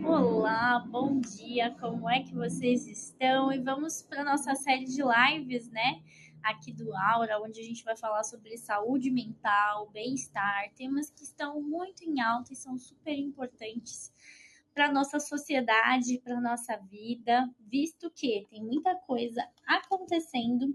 Olá, bom dia, como é que vocês estão? E vamos para a nossa série de lives, né? Aqui do Aura, onde a gente vai falar sobre saúde mental, bem-estar, temas que estão muito em alta e são super importantes para a nossa sociedade, para a nossa vida, visto que tem muita coisa acontecendo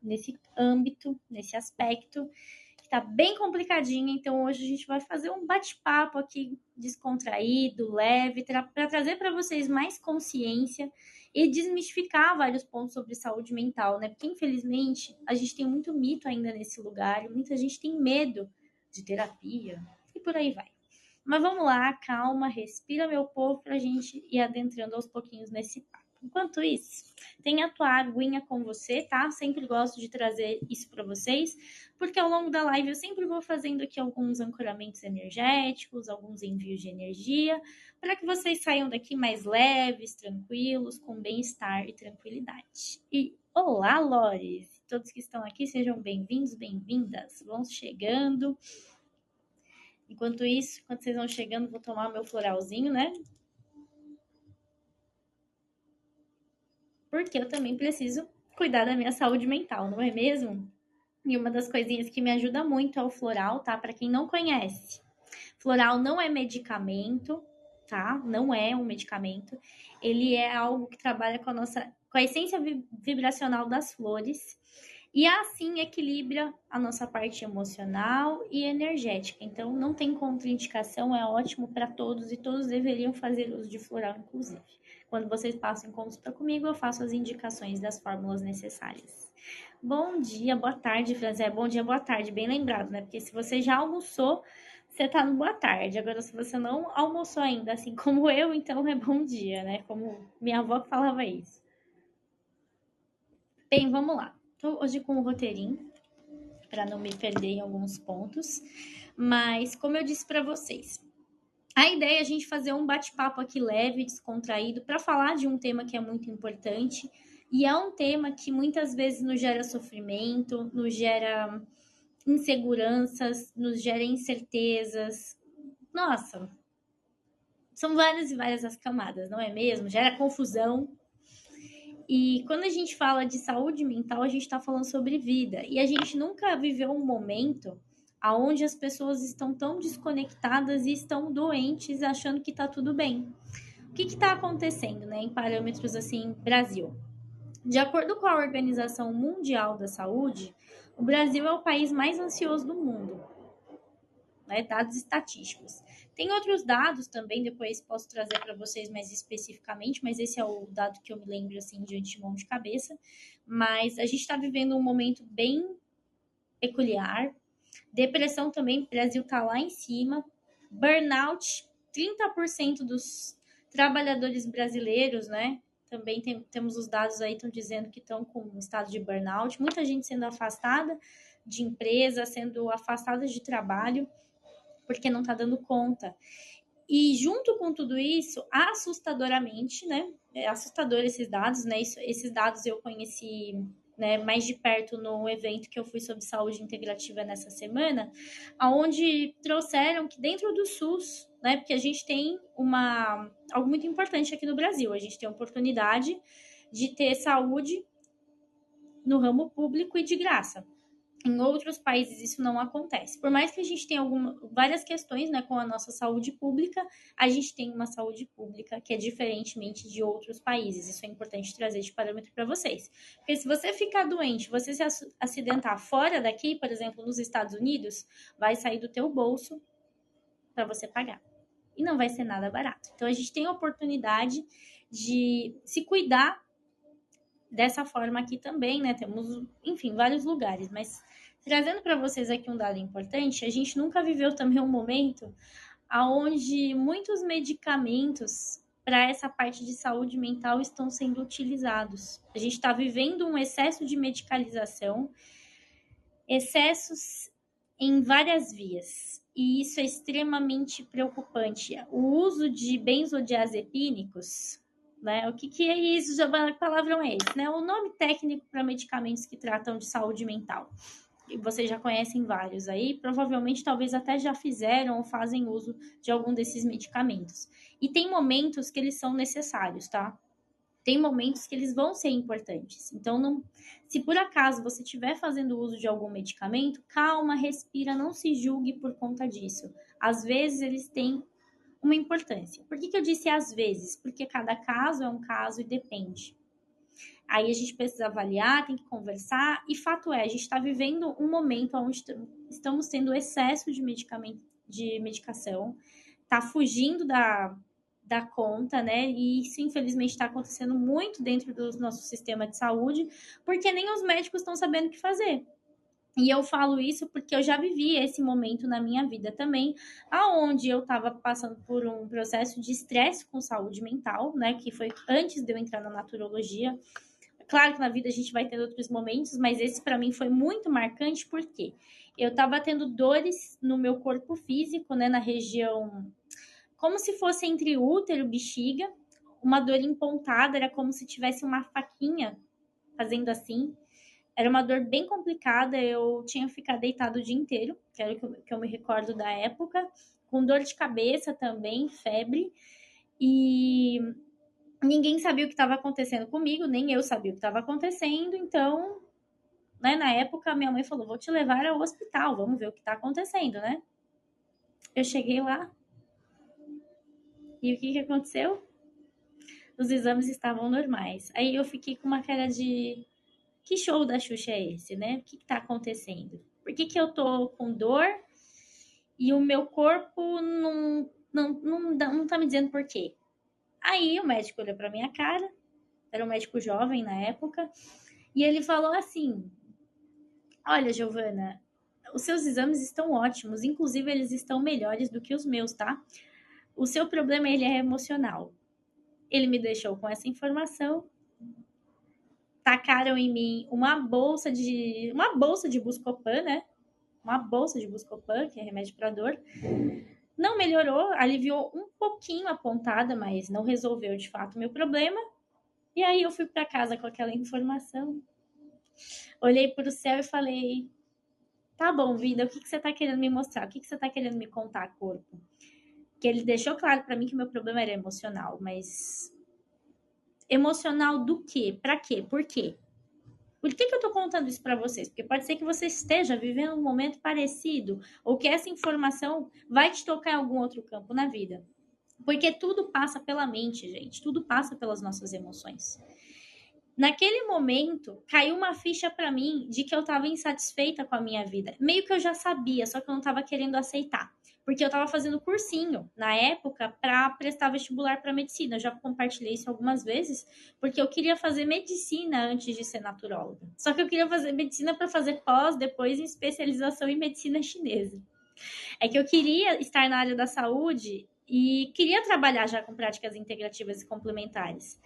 nesse âmbito, nesse aspecto, que tá bem complicadinha. Então hoje a gente vai fazer um bate-papo aqui descontraído, leve, para trazer para vocês mais consciência e desmistificar vários pontos sobre saúde mental, né? Porque infelizmente a gente tem muito mito ainda nesse lugar e muita gente tem medo de terapia e por aí vai. Mas vamos lá, calma, respira, meu povo, para a gente ir adentrando aos pouquinhos nesse papo. Enquanto isso, tenha a tua aguinha com você, tá? Sempre gosto de trazer isso para vocês, porque ao longo da live eu sempre vou fazendo aqui alguns ancoramentos energéticos, alguns envios de energia, para que vocês saiam daqui mais leves, tranquilos, com bem-estar e tranquilidade. E olá, Lores! Todos que estão aqui, sejam bem-vindos, bem-vindas. Vão chegando. Enquanto isso, quando vocês vão chegando, vou tomar meu floralzinho, né? Porque eu também preciso cuidar da minha saúde mental, não é mesmo? E uma das coisinhas que me ajuda muito é o floral, tá? Para quem não conhece. Floral não é medicamento, tá? Não é um medicamento. Ele é algo que trabalha com a essência vibracional das flores e assim equilibra a nossa parte emocional e energética. Então não tem contraindicação, é ótimo para todos e todos deveriam fazer uso de floral, inclusive. Quando vocês passam em consulta comigo, eu faço as indicações das fórmulas necessárias. Bom dia, boa tarde, Franzé. Bom dia, boa tarde. Bem lembrado, né? Porque se você já almoçou, você tá no boa tarde. Agora, se você não almoçou ainda, assim como eu, então é bom dia, né? Como minha avó que falava isso. Bem, vamos lá. Tô hoje com o roteirinho, para não me perder em alguns pontos. Mas, como eu disse para vocês, a ideia é a gente fazer um bate-papo aqui leve, descontraído, para falar de um tema que é muito importante. E é um tema que muitas vezes nos gera sofrimento, nos gera inseguranças, nos gera incertezas. Nossa, são várias e várias as camadas, não é mesmo? Gera confusão. E quando a gente fala de saúde mental, a gente está falando sobre vida. E a gente nunca viveu um momento onde as pessoas estão tão desconectadas e estão doentes, achando que está tudo bem. O que está acontecendo, né, em parâmetros assim, Brasil? De acordo com a Organização Mundial da Saúde, o Brasil é o país mais ansioso do mundo, né? Dados estatísticos. Tem outros dados também, depois posso trazer para vocês mais especificamente, mas esse é o dado que eu me lembro assim de antemão de cabeça. Mas a gente está vivendo um momento bem peculiar. Depressão também, o Brasil está lá em cima. Burnout, 30% dos trabalhadores brasileiros, né? Também temos os dados aí, estão dizendo que estão com um estado de burnout. Muita gente sendo afastada de empresa, sendo afastada de trabalho, porque não está dando conta. E junto com tudo isso, assustadoramente, né? É assustador esses dados, né? Esses dados eu conheci, né, mais de perto no evento que eu fui sobre saúde integrativa nessa semana, aonde trouxeram que dentro do SUS, né? Porque a gente tem algo muito importante aqui no Brasil, a gente tem a oportunidade de ter saúde no ramo público e de graça. Em outros países isso não acontece. Por mais que a gente tenha várias questões, né, com a nossa saúde pública, a gente tem uma saúde pública que é diferentemente de outros países. Isso é importante trazer de parâmetro para vocês. Porque se você ficar doente, você se acidentar fora daqui, por exemplo, nos Estados Unidos, vai sair do teu bolso para você pagar. E não vai ser nada barato. Então a gente tem a oportunidade de se cuidar dessa forma aqui também, né? Temos, enfim, vários lugares, mas trazendo para vocês aqui um dado importante, a gente nunca viveu também um momento onde muitos medicamentos para essa parte de saúde mental estão sendo utilizados. A gente está vivendo um excesso de medicalização, excessos em várias vias. E isso é extremamente preocupante. O uso de benzodiazepínicos, né? O que é isso? Que palavrão é esse? Né? O nome técnico para medicamentos que tratam de saúde mental. e vocês já conhecem vários aí, provavelmente talvez até já fizeram ou fazem uso de algum desses medicamentos. E tem momentos que eles são necessários, tá? Tem momentos que eles vão ser importantes. Então, não, se por acaso você estiver fazendo uso de algum medicamento, calma, respira, não se julgue por conta disso. Às vezes eles têm uma importância. Por que eu disse às vezes? Porque cada caso é um caso e depende. Aí a gente precisa avaliar, tem que conversar, e fato é, a gente está vivendo um momento onde estamos tendo excesso de medicamento, de medicação, tá fugindo da conta, né? E isso, infelizmente, está acontecendo muito dentro do nosso sistema de saúde, porque nem os médicos estão sabendo o que fazer. E eu falo isso porque eu já vivi esse momento na minha vida também, aonde eu estava passando por um processo de estresse com saúde mental, né? Que foi antes de eu entrar na naturologia. Claro que na vida a gente vai tendo outros momentos, mas esse para mim foi muito marcante porque eu estava tendo dores no meu corpo físico, né? Na região como se fosse entre útero e bexiga, uma dor empontada, era como se tivesse uma faquinha fazendo assim. Era uma dor bem complicada, eu tinha ficado deitado o dia inteiro, que era o que eu me recordo da época, com dor de cabeça também, febre, e ninguém sabia o que estava acontecendo comigo, nem eu sabia o que estava acontecendo, então, né, na época, minha mãe falou: vou te levar ao hospital, vamos ver o que está acontecendo, né? Eu cheguei lá, e o que, que aconteceu? Os exames estavam normais. Aí eu fiquei com uma cara de: que show da Xuxa é esse, né? O que tá acontecendo? Por que, que eu tô com dor e o meu corpo não tá me dizendo por quê? Aí o médico olhou pra minha cara, era um médico jovem na época, e ele falou assim: olha, Giovana, os seus exames estão ótimos, inclusive eles estão melhores do que os meus, tá? O seu problema ele é emocional. Ele me deixou com essa informação, tacaram em mim uma bolsa de Buscopan, né? Uma bolsa de Buscopan, que é remédio para dor. Não melhorou, aliviou um pouquinho a pontada, mas não resolveu de fato o meu problema. E aí eu fui para casa com aquela informação, olhei para o céu e falei: tá bom, vida, o que, que você está querendo me mostrar? O que, que você está querendo me contar, corpo? Que ele deixou claro para mim que o meu problema era emocional, mas emocional do quê? Para quê? Por quê? Por que, que eu estou contando isso para vocês? Porque pode ser que você esteja vivendo um momento parecido, ou que essa informação vai te tocar em algum outro campo na vida. Porque tudo passa pela mente, gente. Tudo passa pelas nossas emoções. Naquele momento, caiu uma ficha para mim de que eu estava insatisfeita com a minha vida. Meio que eu já sabia, só que eu não estava querendo aceitar. Porque eu estava fazendo cursinho na época para prestar vestibular para medicina. Eu já compartilhei isso algumas vezes, porque eu queria fazer medicina antes de ser naturóloga. Só que eu queria fazer medicina para fazer pós, depois em especialização em medicina chinesa. É que eu queria estar na área da saúde e queria trabalhar já com práticas integrativas e complementares.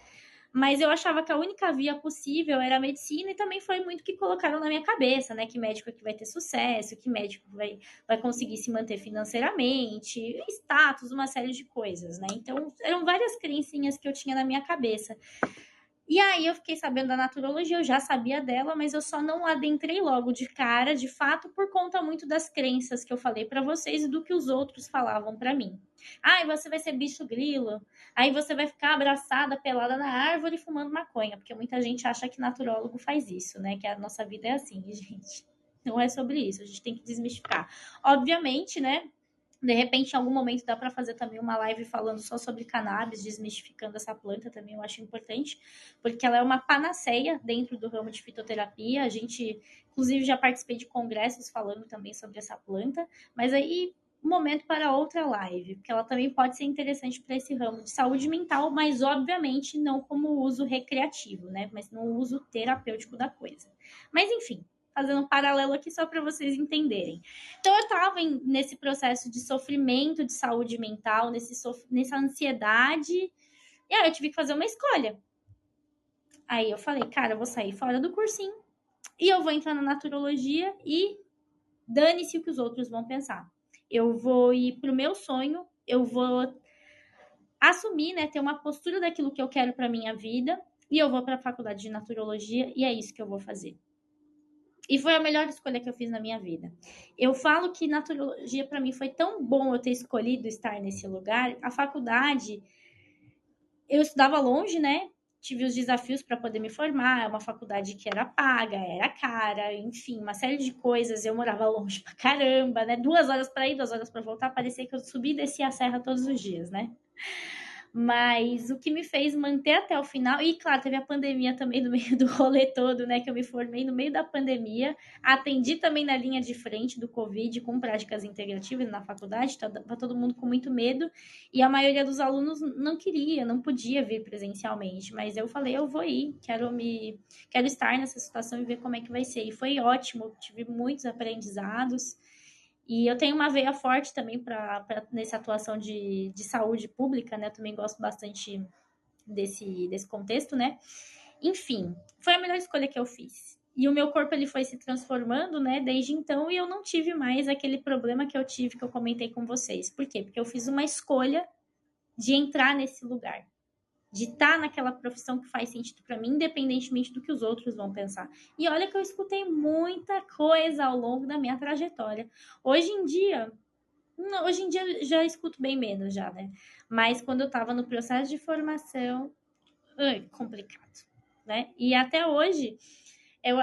Mas eu achava que a única via possível era a medicina, e também foi muito que colocaram na minha cabeça, né? Que médico é que vai ter sucesso, que médico vai conseguir se manter financeiramente, status, uma série de coisas, né? Então, eram várias crencinhas que eu tinha na minha cabeça. E aí eu fiquei sabendo da naturologia, eu já sabia dela, mas eu só não adentrei logo de cara, de fato, por conta muito das crenças que eu falei para vocês e do que os outros falavam para mim. Ai, você vai ser bicho grilo, aí você vai ficar abraçada, pelada na árvore, fumando maconha, porque muita gente acha que naturólogo faz isso, né? Que a nossa vida é assim, gente. Não é sobre isso, a gente tem que desmistificar. Obviamente, né? De repente, em algum momento, dá para fazer também uma live falando só sobre cannabis, desmistificando essa planta também, eu acho importante, porque ela é uma panaceia dentro do ramo de fitoterapia. A gente, inclusive, já participei de congressos falando também sobre essa planta, mas aí, um momento para outra live, porque ela também pode ser interessante para esse ramo de saúde mental, mas obviamente não como uso recreativo, né? Mas no uso terapêutico da coisa. Mas enfim, fazendo um paralelo aqui só para vocês entenderem. Então, eu estava nesse processo de sofrimento de saúde mental, nessa ansiedade, e aí eu tive que fazer uma escolha. Aí eu falei: cara, eu vou sair fora do cursinho e eu vou entrar na naturologia e dane-se o que os outros vão pensar. Eu vou ir pro meu sonho, eu vou assumir, né, ter uma postura daquilo que eu quero para minha vida, e eu vou para a faculdade de naturologia e é isso que eu vou fazer. E foi a melhor escolha que eu fiz na minha vida. Eu falo que naturologia para mim foi tão bom eu ter escolhido estar nesse lugar. A faculdade, eu estudava longe, né? Tive os desafios para poder me formar. É uma faculdade que era paga, era cara, enfim, uma série de coisas. Eu morava longe pra caramba, né? 2 horas para ir, 2 horas para voltar. Parecia que eu subia e descia a serra todos os dias, né? Mas o que me fez manter até o final, e claro, teve a pandemia também no meio do rolê todo, né? Que eu me formei no meio da pandemia, atendi também na linha de frente do Covid com práticas integrativas na faculdade, tá todo mundo com muito medo, e a maioria dos alunos não queria, não podia vir presencialmente, mas eu falei, eu vou ir, quero estar nessa situação e ver como é que vai ser. E foi ótimo, tive muitos aprendizados. E eu tenho uma veia forte também nessa atuação de saúde pública, né? Eu também gosto bastante desse contexto, né? Enfim, foi a melhor escolha que eu fiz. E o meu corpo ele foi se transformando, né, desde então, e eu não tive mais aquele problema que eu tive, que eu comentei com vocês. Por quê? Porque eu fiz uma escolha de entrar nesse lugar, de estar naquela profissão que faz sentido para mim, independentemente do que os outros vão pensar. E olha que eu escutei muita coisa ao longo da minha trajetória. Hoje em dia já escuto bem menos já, né? Mas quando eu estava no processo de formação, complicado, né? E até hoje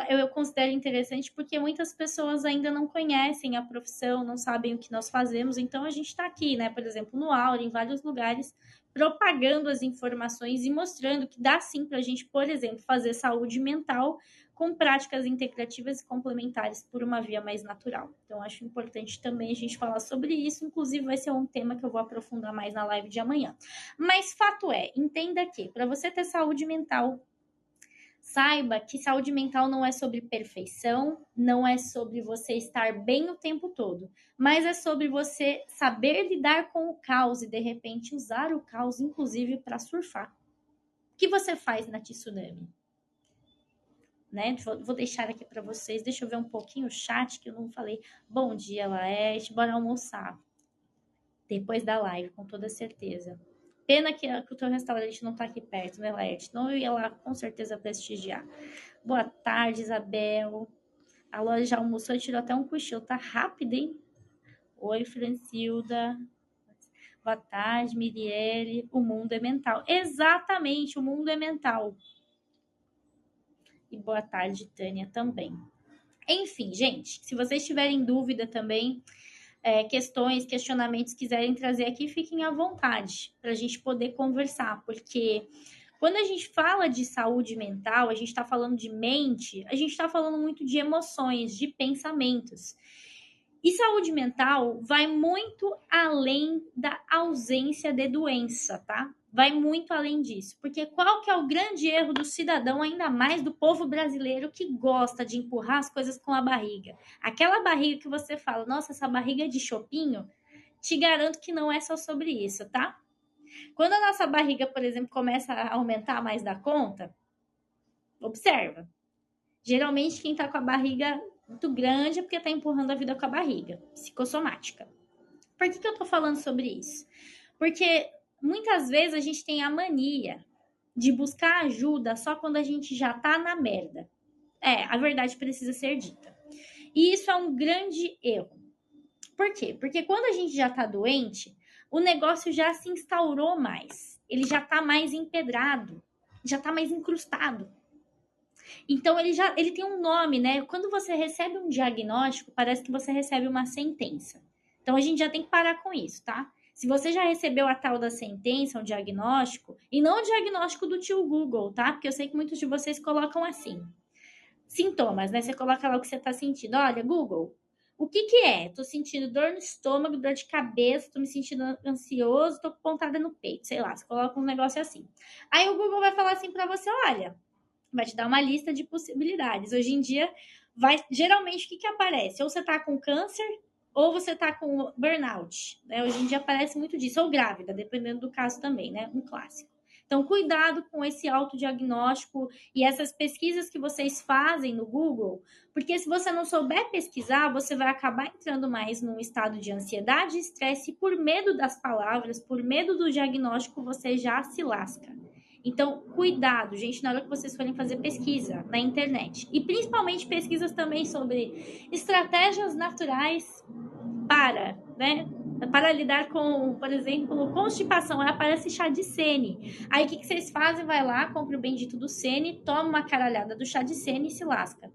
eu considero interessante porque muitas pessoas ainda não conhecem a profissão, não sabem o que nós fazemos. Então a gente está aqui, né? Por exemplo, no Aura, em vários lugares, propagando as informações e mostrando que dá sim para a gente, por exemplo, fazer saúde mental com práticas integrativas e complementares por uma via mais natural. Então, acho importante também a gente falar sobre isso. Inclusive, vai ser um tema que eu vou aprofundar mais na live de amanhã. Mas fato é, entenda que para você ter saúde mental, saiba que saúde mental não é sobre perfeição, não é sobre você estar bem o tempo todo, mas é sobre você saber lidar com o caos e, de repente, usar o caos, inclusive, para surfar. O que você faz na tsunami? Né? Vou deixar aqui para vocês. Deixa eu ver um pouquinho o chat, que eu não falei. Bom dia, Laerte. Bora almoçar. Depois da live, com toda certeza. Pena que o teu restaurante não tá aqui perto, né, Laerte? Não, eu ia lá com certeza prestigiar. Boa tarde, Isabel. A loja já almoçou e tirou até um cochilo. Tá rápido, hein? Oi, Francilda. Boa tarde, Mirielle. O mundo é mental. Exatamente, o mundo é mental. E boa tarde, Tânia, também. Enfim, gente, se vocês tiverem dúvida também, questões, questionamentos, quiserem trazer aqui, fiquem à vontade para a gente poder conversar, porque quando a gente fala de saúde mental, a gente está falando de mente, a gente está falando muito de emoções, de pensamentos. E saúde mental vai muito além da ausência de doença, tá? Vai muito além disso. Porque qual que é o grande erro do cidadão, ainda mais do povo brasileiro, que gosta de empurrar as coisas com a barriga? Aquela barriga que você fala, nossa, essa barriga é de chopinho, te garanto que não é só sobre isso, tá? Quando a nossa barriga, por exemplo, começa a aumentar mais da conta, observa. Geralmente quem tá com a barriga muito grande é porque tá empurrando a vida com a barriga, psicossomática. Por que eu tô falando sobre isso? Porque muitas vezes a gente tem a mania de buscar ajuda só quando a gente já tá na merda. A verdade precisa ser dita. E isso é um grande erro. Por quê? Porque quando a gente já tá doente, o negócio já se instaurou mais. Ele já tá mais empedrado, já tá mais incrustado. Então ele tem um nome, né? Quando você recebe um diagnóstico, parece que você recebe uma sentença. Então a gente já tem que parar com isso, tá? Se você já recebeu a tal da sentença, um diagnóstico, e não o diagnóstico do tio Google, tá? Porque eu sei que muitos de vocês colocam assim. Sintomas, né? Você coloca lá o que você tá sentindo. Olha, Google, o que que é? Tô sentindo dor no estômago, dor de cabeça, tô me sentindo ansioso, tô com pontada no peito, sei lá, você coloca um negócio assim. Aí o Google vai falar assim pra você, olha, vai te dar uma lista de possibilidades. Hoje em dia, geralmente o que aparece? Ou você tá com câncer, ou você tá com burnout, né? Hoje em dia aparece muito disso, ou grávida, dependendo do caso também, né? Um clássico. Então, cuidado com esse autodiagnóstico e essas pesquisas que vocês fazem no Google, porque se você não souber pesquisar, você vai acabar entrando mais num estado de ansiedade e estresse, e por medo das palavras, por medo do diagnóstico, você já se lasca. Então, cuidado, gente, na hora que vocês forem fazer pesquisa na internet. E principalmente pesquisas também sobre estratégias naturais para, né? Para lidar com, por exemplo, constipação. Aí aparece chá de sene. Aí o que vocês fazem? Vai lá, compra o bendito do sene, toma uma caralhada do chá de sene e se lasca.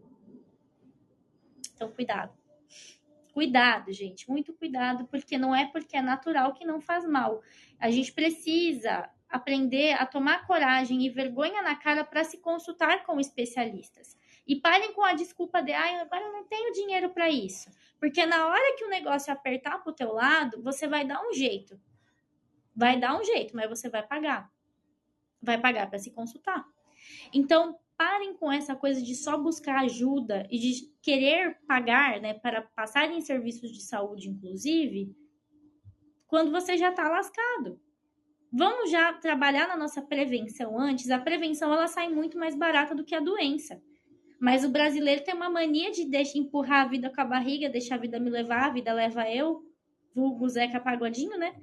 Então, cuidado. Cuidado, gente, muito cuidado, porque não é porque é natural que não faz mal. A gente precisa aprender a tomar coragem e vergonha na cara para se consultar com especialistas. E parem com a desculpa de, agora eu não tenho dinheiro para isso. Porque na hora que o negócio apertar para o teu lado, você vai dar um jeito. Vai dar um jeito, mas você vai pagar. Vai pagar para se consultar. Então, parem com essa coisa de só buscar ajuda e de querer pagar, né, para passar em serviços de saúde, inclusive, quando você já está lascado. Vamos já trabalhar na nossa prevenção antes. A prevenção, ela sai muito mais barata do que a doença. Mas o brasileiro tem uma mania de empurrar a vida com a barriga, deixar a vida me levar, a vida leva eu, vulgo Zeca Pagodinho, né?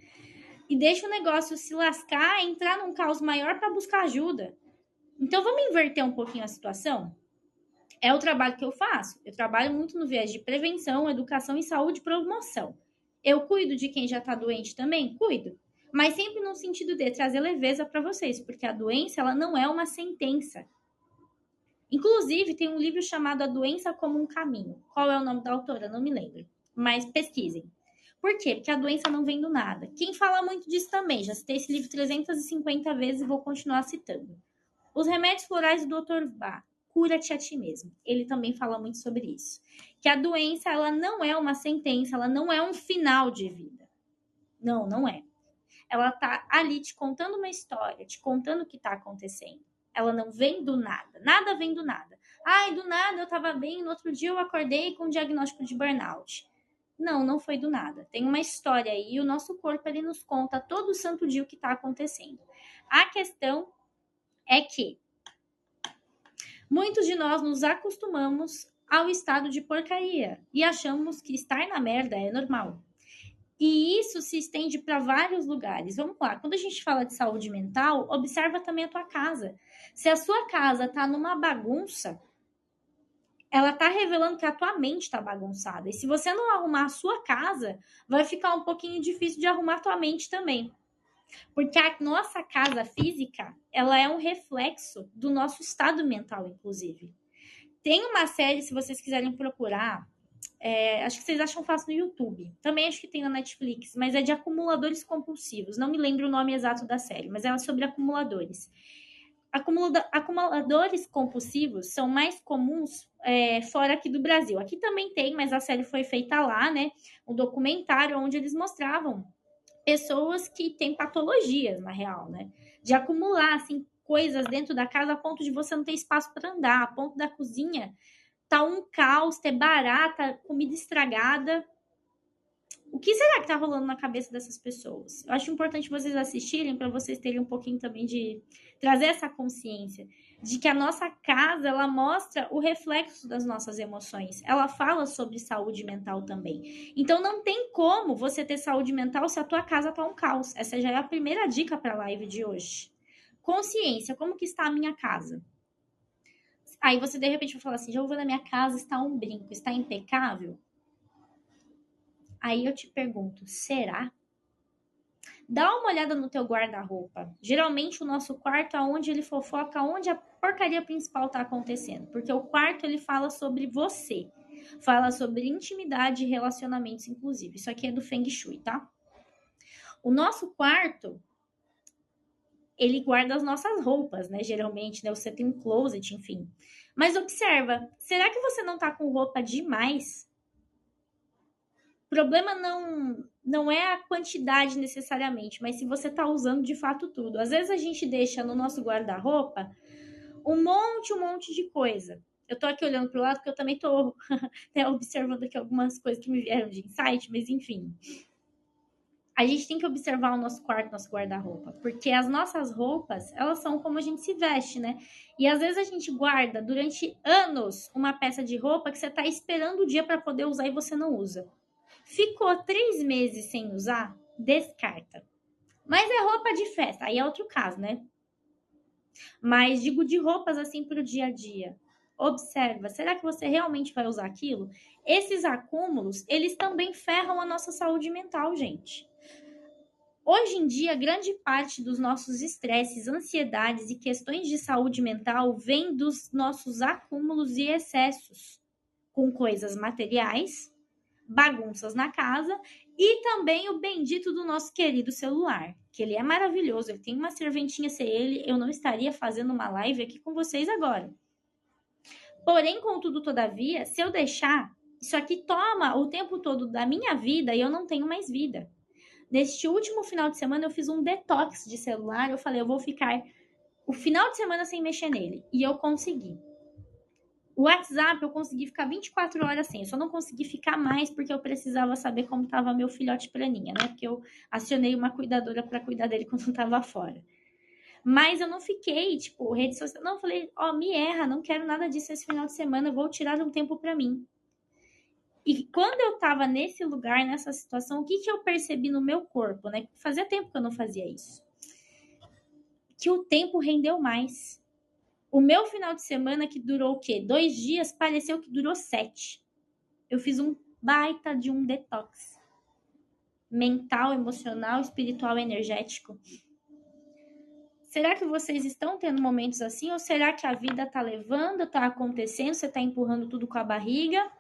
E deixa o negócio se lascar, entrar num caos maior para buscar ajuda. Então, vamos inverter um pouquinho a situação? É o trabalho que eu faço. Eu trabalho muito no viés de prevenção, educação e saúde e promoção. Eu cuido de quem já está doente também? Cuido. Mas sempre no sentido de trazer leveza para vocês, porque a doença, ela não é uma sentença. Inclusive, tem um livro chamado A Doença como um Caminho. Qual é o nome da autora? Não me lembro. Mas pesquisem. Por quê? Porque a doença não vem do nada. Quem fala muito disso também, já citei esse livro 350 vezes e vou continuar citando. Os remédios florais do Dr. Bach, cura-te a ti mesmo. Ele também fala muito sobre isso. Que a doença, ela não é uma sentença, ela não é um final de vida. Não, não é. Ela tá ali te contando uma história, te contando o que tá acontecendo. Ela não vem do nada. Nada vem do nada. Ai, do nada eu tava bem, no outro dia eu acordei com um diagnóstico de burnout. Não, não foi do nada. Tem uma história aí e o nosso corpo, ele nos conta todo santo dia o que tá acontecendo. A questão é que muitos de nós nos acostumamos ao estado de porcaria e achamos que estar na merda é normal. E isso se estende para vários lugares. Vamos lá, quando a gente fala de saúde mental, observa também a tua casa. Se a sua casa tá numa bagunça, ela tá revelando que a tua mente está bagunçada. E se você não arrumar a sua casa, vai ficar um pouquinho difícil de arrumar a tua mente também. Porque a nossa casa física, ela é um reflexo do nosso estado mental, inclusive. Tem uma série, se vocês quiserem procurar, acho que vocês acham fácil no YouTube. Também acho que tem na Netflix, mas é de acumuladores compulsivos. Não me lembro o nome exato da série, mas ela é sobre acumuladores. Acumuladores compulsivos são mais comuns fora aqui do Brasil. Aqui também tem, mas a série foi feita lá, né? Um documentário onde eles mostravam pessoas que têm patologias, na real, né? De acumular, assim, coisas dentro da casa a ponto de você não ter espaço para andar, a ponto da cozinha tá um caos, ter barata, comida estragada. O que será que tá rolando na cabeça dessas pessoas? Eu acho importante vocês assistirem para vocês terem um pouquinho também de trazer essa consciência de que a nossa casa, ela mostra o reflexo das nossas emoções. Ela fala sobre saúde mental também. Então não tem como você ter saúde mental se a tua casa tá um caos. Essa já é a primeira dica para a live de hoje. Consciência, como que está a minha casa? Aí você de repente vai falar assim, já vou na minha casa, está um brinco, está impecável? Aí eu te pergunto, será? Dá uma olhada no teu guarda-roupa. Geralmente o nosso quarto é onde ele fofoca, onde a porcaria principal tá acontecendo. Porque o quarto, ele fala sobre você. Fala sobre intimidade e relacionamentos, inclusive. Isso aqui é do Feng Shui, tá? O nosso quarto, ele guarda as nossas roupas, né? Geralmente, né? Você tem um closet, enfim. Mas observa, será que você não tá com roupa demais? O problema não é a quantidade necessariamente, mas se você está usando de fato tudo. Às vezes a gente deixa no nosso guarda-roupa um monte de coisa. Eu tô aqui olhando pro lado porque eu também tô observando aqui algumas coisas que me vieram de insight, mas enfim. A gente tem que observar o nosso quarto, nosso guarda-roupa, porque as nossas roupas, elas são como a gente se veste, né? E às vezes a gente guarda durante anos uma peça de roupa que você tá esperando o dia para poder usar e você não usa. Ficou 3 meses sem usar, descarta. Mas é roupa de festa, aí é outro caso, né? Mas digo de roupas assim para o dia a dia. Observa, será que você realmente vai usar aquilo? Esses acúmulos, eles também ferram a nossa saúde mental, gente. Hoje em dia, grande parte dos nossos estresses, ansiedades e questões de saúde mental vem dos nossos acúmulos e excessos com coisas materiais, bagunças na casa e também o bendito do nosso querido celular, que ele é maravilhoso, ele tem uma serventinha sem ele, eu não estaria fazendo uma live aqui com vocês agora. Porém, contudo, todavia, se eu deixar, isso aqui toma o tempo todo da minha vida e eu não tenho mais vida. Neste último final de semana, eu fiz um detox de celular. Eu falei, eu vou ficar o final de semana sem mexer nele. E eu consegui. O WhatsApp, eu consegui ficar 24 horas sem. Eu só não consegui ficar mais porque eu precisava saber como estava meu filhote praninha, né? Porque eu acionei uma cuidadora para cuidar dele quando eu estava fora. Mas eu não fiquei, tipo, rede social. Não, eu falei, me erra, não quero nada disso esse final de semana, eu vou tirar um tempo para mim. E quando eu tava nesse lugar, nessa situação, o que eu percebi no meu corpo, né? Fazia tempo que eu não fazia isso. Que o tempo rendeu mais. O meu final de semana, que durou o quê? 2 dias, pareceu que durou 7. Eu fiz um baita de um detox. Mental, emocional, espiritual, energético. Será que vocês estão tendo momentos assim? Ou será que a vida tá levando, tá acontecendo, você tá empurrando tudo com a barriga?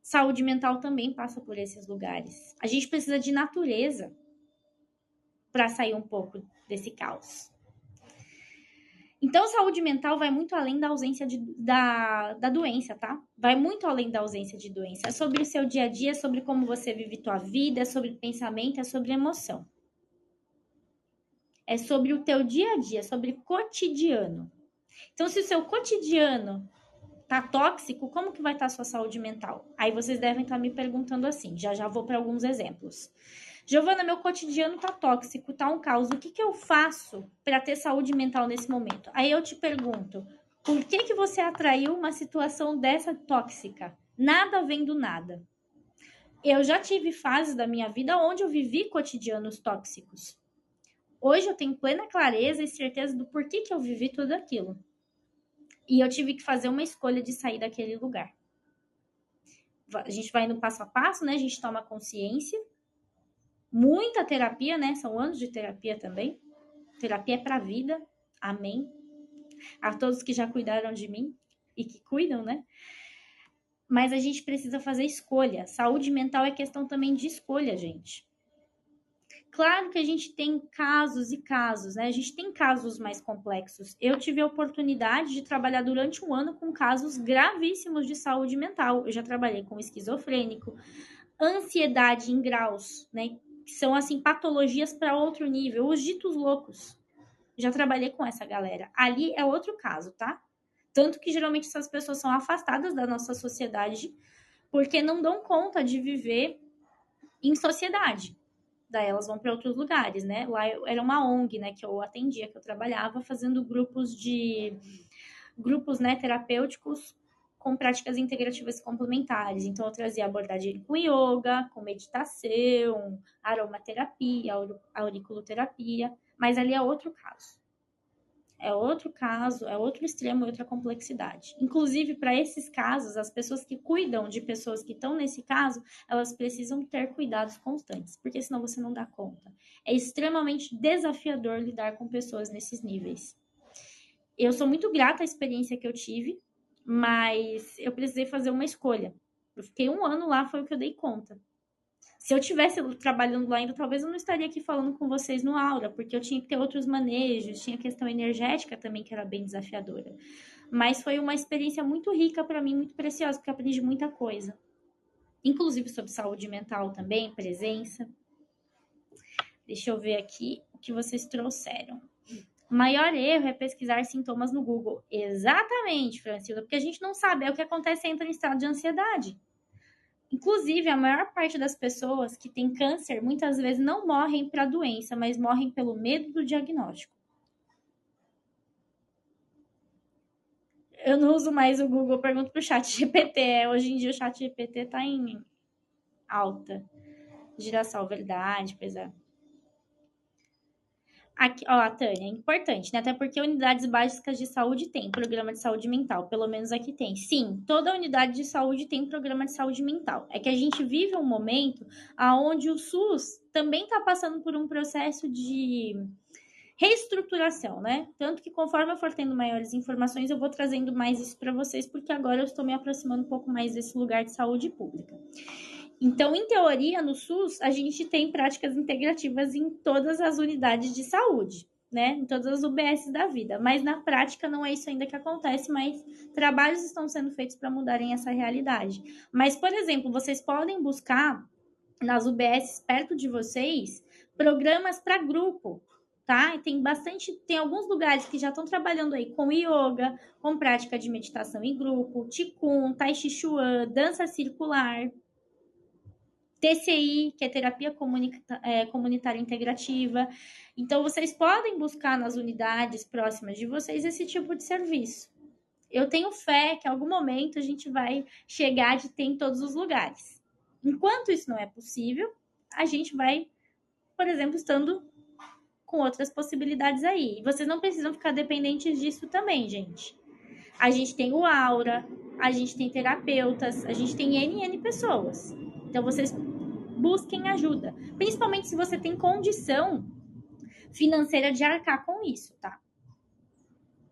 Saúde mental também passa por esses lugares. A gente precisa de natureza para sair um pouco desse caos. Então, saúde mental vai muito além da ausência da doença, tá? Vai muito além da ausência de doença. É sobre o seu dia a dia, é sobre como você vive tua vida, é sobre pensamento, é sobre emoção. É sobre o teu dia a dia, é sobre cotidiano. Então, se o seu cotidiano tá tóxico, como que vai estar a sua saúde mental? Aí vocês devem estar me perguntando assim, já vou para alguns exemplos. Giovana, meu cotidiano tá tóxico, tá um caos. O que eu faço para ter saúde mental nesse momento? Aí eu te pergunto, por que você atraiu uma situação dessa tóxica? Nada vem do nada. Eu já tive fases da minha vida onde eu vivi cotidianos tóxicos. Hoje eu tenho plena clareza e certeza do porquê que eu vivi tudo aquilo. E eu tive que fazer uma escolha de sair daquele lugar. A gente vai indo passo a passo, né? A gente toma consciência. Muita terapia, né? São anos de terapia também. Terapia é pra vida. Amém. A todos que já cuidaram de mim e que cuidam, né? Mas a gente precisa fazer escolha. Saúde mental é questão também de escolha, gente. Claro que a gente tem casos e casos, né? A gente tem casos mais complexos. Eu tive a oportunidade de trabalhar durante um ano com casos gravíssimos de saúde mental. Eu já trabalhei com esquizofrênico, ansiedade em graus, né? Que são, assim, patologias para outro nível, os ditos loucos. Já trabalhei com essa galera. Ali é outro caso, tá? Tanto que geralmente essas pessoas são afastadas da nossa sociedade porque não dão conta de viver em sociedade. Daí elas vão para outros lugares, né? Lá era uma ONG, né, que eu atendia, que eu trabalhava fazendo grupos, né, terapêuticos com práticas integrativas complementares. Então eu trazia abordagem com yoga, com meditação, aromaterapia, auriculoterapia, mas ali é outro caso. É outro caso, é outro extremo, outra complexidade. Inclusive, para esses casos, as pessoas que cuidam de pessoas que estão nesse caso, elas precisam ter cuidados constantes, porque senão você não dá conta. É extremamente desafiador lidar com pessoas nesses níveis. Eu sou muito grata à experiência que eu tive, mas eu precisei fazer uma escolha. Eu fiquei 1 ano lá, foi o que eu dei conta. Se eu tivesse trabalhando lá ainda, talvez eu não estaria aqui falando com vocês no Aura, porque eu tinha que ter outros manejos, tinha questão energética também, que era bem desafiadora. Mas foi uma experiência muito rica para mim, muito preciosa, porque eu aprendi muita coisa. Inclusive sobre saúde mental também, presença. Deixa eu ver aqui o que vocês trouxeram. O maior erro é pesquisar sintomas no Google. Exatamente, Francila, porque a gente não sabe, é o que acontece, entra em estado de ansiedade. Inclusive, a maior parte das pessoas que têm câncer muitas vezes não morrem para a doença, mas morrem pelo medo do diagnóstico. Eu não uso mais o Google, pergunto pro chat GPT. Hoje em dia o chat GPT está em alta. Girassol, verdade, pois é. Aqui, ó, Tânia, é importante, né? Até porque unidades básicas de saúde tem programa de saúde mental, pelo menos aqui tem. Sim, toda unidade de saúde tem programa de saúde mental. É que a gente vive um momento onde o SUS também está passando por um processo de reestruturação, né? Tanto que conforme eu for tendo maiores informações, eu vou trazendo mais isso para vocês, porque agora eu estou me aproximando um pouco mais desse lugar de saúde pública. Então, em teoria, no SUS, a gente tem práticas integrativas em todas as unidades de saúde, né? Em todas as UBSs da vida. Mas na prática não é isso ainda que acontece, mas trabalhos estão sendo feitos para mudarem essa realidade. Mas, por exemplo, vocês podem buscar nas UBSs perto de vocês programas para grupo, tá? Tem alguns lugares que já estão trabalhando aí com yoga, com prática de meditação em grupo, Qigong, Tai Chi Chuan, dança circular, TCI, que é terapia comunitária integrativa. Então, vocês podem buscar nas unidades próximas de vocês esse tipo de serviço. Eu tenho fé que em algum momento a gente vai chegar de ter em todos os lugares. Enquanto isso não é possível, a gente vai, por exemplo, estando com outras possibilidades aí. E vocês não precisam ficar dependentes disso também, gente. A gente tem o Aura, a gente tem terapeutas, a gente tem NN pessoas. Então, vocês busquem ajuda. Principalmente se você tem condição financeira de arcar com isso, tá?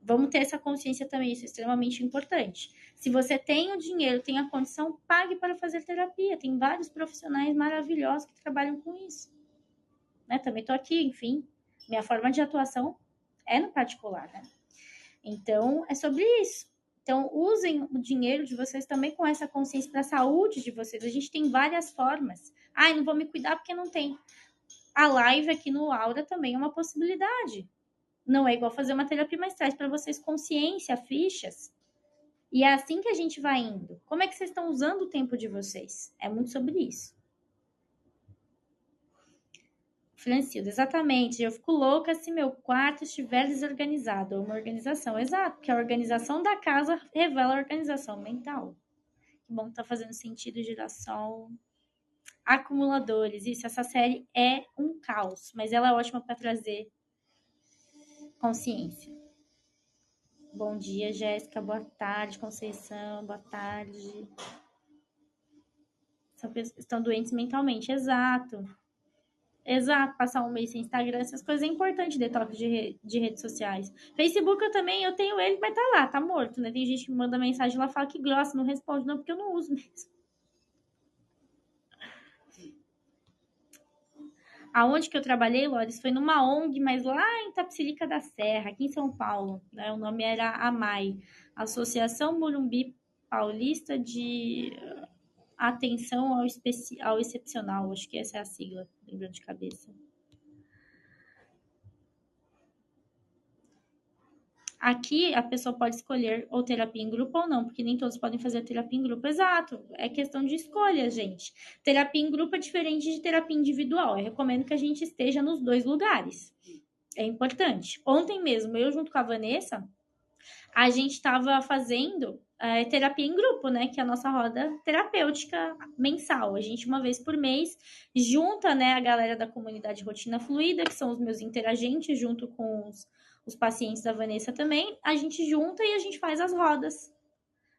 Vamos ter essa consciência também, isso é extremamente importante. Se você tem o dinheiro, tem a condição, pague para fazer terapia. Tem vários profissionais maravilhosos que trabalham com isso. Né? Também estou aqui, enfim. Minha forma de atuação é no particular, né? Então, é sobre isso. Então, usem o dinheiro de vocês também com essa consciência para a saúde de vocês. A gente tem várias formas. Ai, não vou me cuidar porque não tem. A live aqui no Aura também é uma possibilidade. Não é igual fazer uma terapia, mas traz para vocês consciência, fichas. E é assim que a gente vai indo. Como é que vocês estão usando o tempo de vocês? É muito sobre isso. Francilda, exatamente. Eu fico louca se meu quarto estiver desorganizado. Ou uma organização. Exato, porque a organização da casa revela a organização mental. Que bom que tá fazendo sentido, girassol. Acumuladores. Isso, essa série é um caos, mas ela é ótima para trazer consciência. Bom dia, Jéssica. Boa tarde, Conceição. Boa tarde. Estão doentes mentalmente. Exato. Exato. Passar um mês sem Instagram, essas coisas é importante, detox de redes sociais. Facebook eu tenho ele, mas tá lá, tá morto, né? Tem gente que me manda mensagem lá, fala que grossa, não responde, não, porque eu não uso mesmo. Aonde que eu trabalhei, Lores, foi numa ONG, mas lá em Tapsirica da Serra, aqui em São Paulo, né? O nome era AMAI, Associação Morumbi Paulista de Atenção ao Excepcional, acho que essa é a sigla, lembrando de cabeça. Aqui a pessoa pode escolher ou terapia em grupo ou não, porque nem todos podem fazer terapia em grupo. Exato, é questão de escolha, gente. Terapia em grupo é diferente de terapia individual. Eu recomendo que a gente esteja nos dois lugares. É importante. Ontem mesmo, eu junto com a Vanessa, a gente estava fazendo terapia em grupo, né? Que é a nossa roda terapêutica mensal. A gente, uma vez por mês, junta, né, a galera da comunidade Rotina Fluida, que são os meus interagentes, junto com os pacientes da Vanessa também. A gente junta e a gente faz as rodas.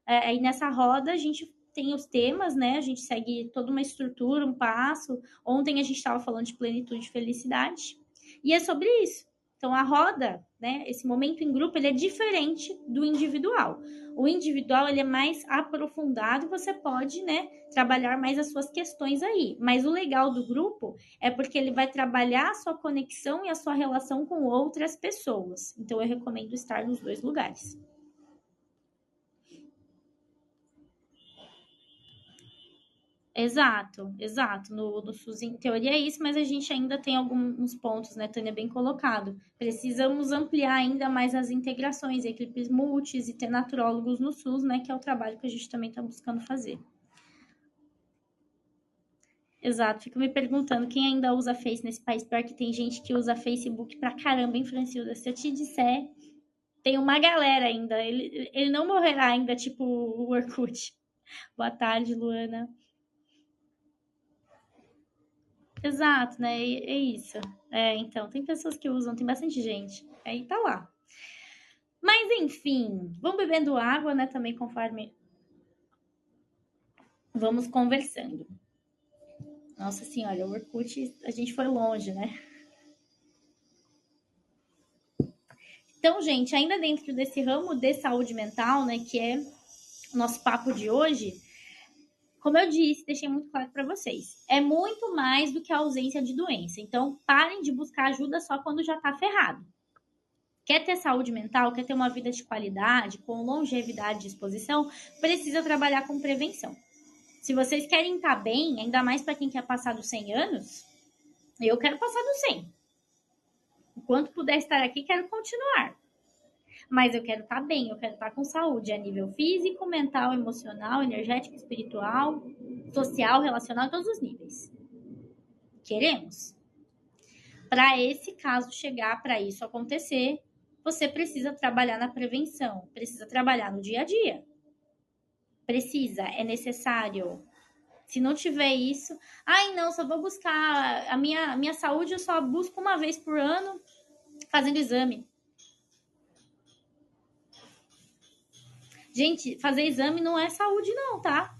Aí nessa roda a gente tem os temas, né? A gente segue toda uma estrutura, um passo. Ontem a gente estava falando de plenitude e felicidade. E é sobre isso. Então, a roda, né, esse momento em grupo, ele é diferente do individual. O individual, ele é mais aprofundado, você pode, né, trabalhar mais as suas questões aí. Mas o legal do grupo é porque ele vai trabalhar a sua conexão e a sua relação com outras pessoas. Então, eu recomendo estar nos dois lugares. Exato, exato. No SUS, em teoria, é isso, mas a gente ainda tem alguns pontos, né, Tânia, bem colocado. Precisamos ampliar ainda mais as integrações, equipes multis e ter naturólogos no SUS, né, que é o trabalho que a gente também está buscando fazer. Exato, fico me perguntando quem ainda usa Face nesse país. Pior que tem gente que usa Facebook pra caramba, hein, Francilda? Se eu te disser, tem uma galera ainda. Ele não morrerá ainda, tipo o Orkut. Boa tarde, Luana. Exato, né? É isso. Então, tem pessoas que usam, tem bastante gente. Aí tá lá. Mas enfim, vamos bebendo água, né? Também conforme vamos conversando. Nossa senhora, o Orkut, a gente foi longe, né? Então, gente, ainda dentro desse ramo de saúde mental, né, que é o nosso papo de hoje, como eu disse, deixei muito claro para vocês, é muito mais do que a ausência de doença. Então, parem de buscar ajuda só quando já tá ferrado. Quer ter saúde mental, quer ter uma vida de qualidade, com longevidade de exposição, precisa trabalhar com prevenção. Se vocês querem estar bem, ainda mais para quem quer passar dos 100 anos, eu quero passar dos 100. Enquanto puder estar aqui, quero continuar. Mas eu quero estar bem, eu quero estar com saúde a nível físico, mental, emocional, energético, espiritual, social, relacional, em todos os níveis. Queremos? Para esse caso chegar, para isso acontecer, você precisa trabalhar na prevenção, precisa trabalhar no dia a dia. Precisa, é necessário. Se não tiver isso, ai não, só vou buscar a minha saúde, eu só busco uma vez por ano fazendo exame. Gente, fazer exame não é saúde não, tá?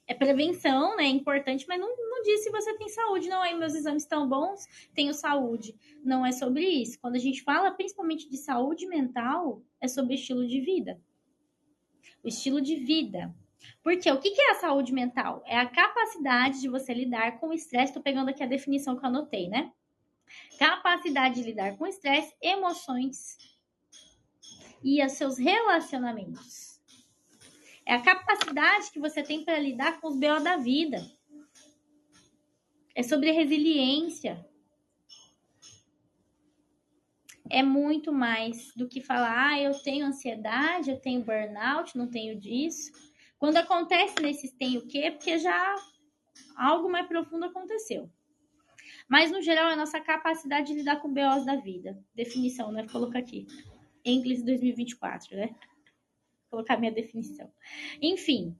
É prevenção, né? É importante, mas não diz se você tem saúde. Não, aí meus exames estão bons, tenho saúde. Não é sobre isso. Quando a gente fala principalmente de saúde mental, é sobre estilo de vida. O estilo de vida. Porque o que é a saúde mental? É a capacidade de você lidar com o estresse. Estou pegando aqui a definição que eu anotei, né? Capacidade de lidar com estresse, emoções e os seus relacionamentos. É a capacidade que você tem para lidar com os BO da vida. É sobre resiliência. É muito mais do que falar, eu tenho ansiedade, eu tenho burnout, não tenho disso. Quando acontece nesses tem o quê? Porque já algo mais profundo aconteceu. Mas, no geral, é a nossa capacidade de lidar com BOs da vida. Definição, né? Vou colocar aqui. Inglês 2024, né? Vou colocar minha definição. Enfim,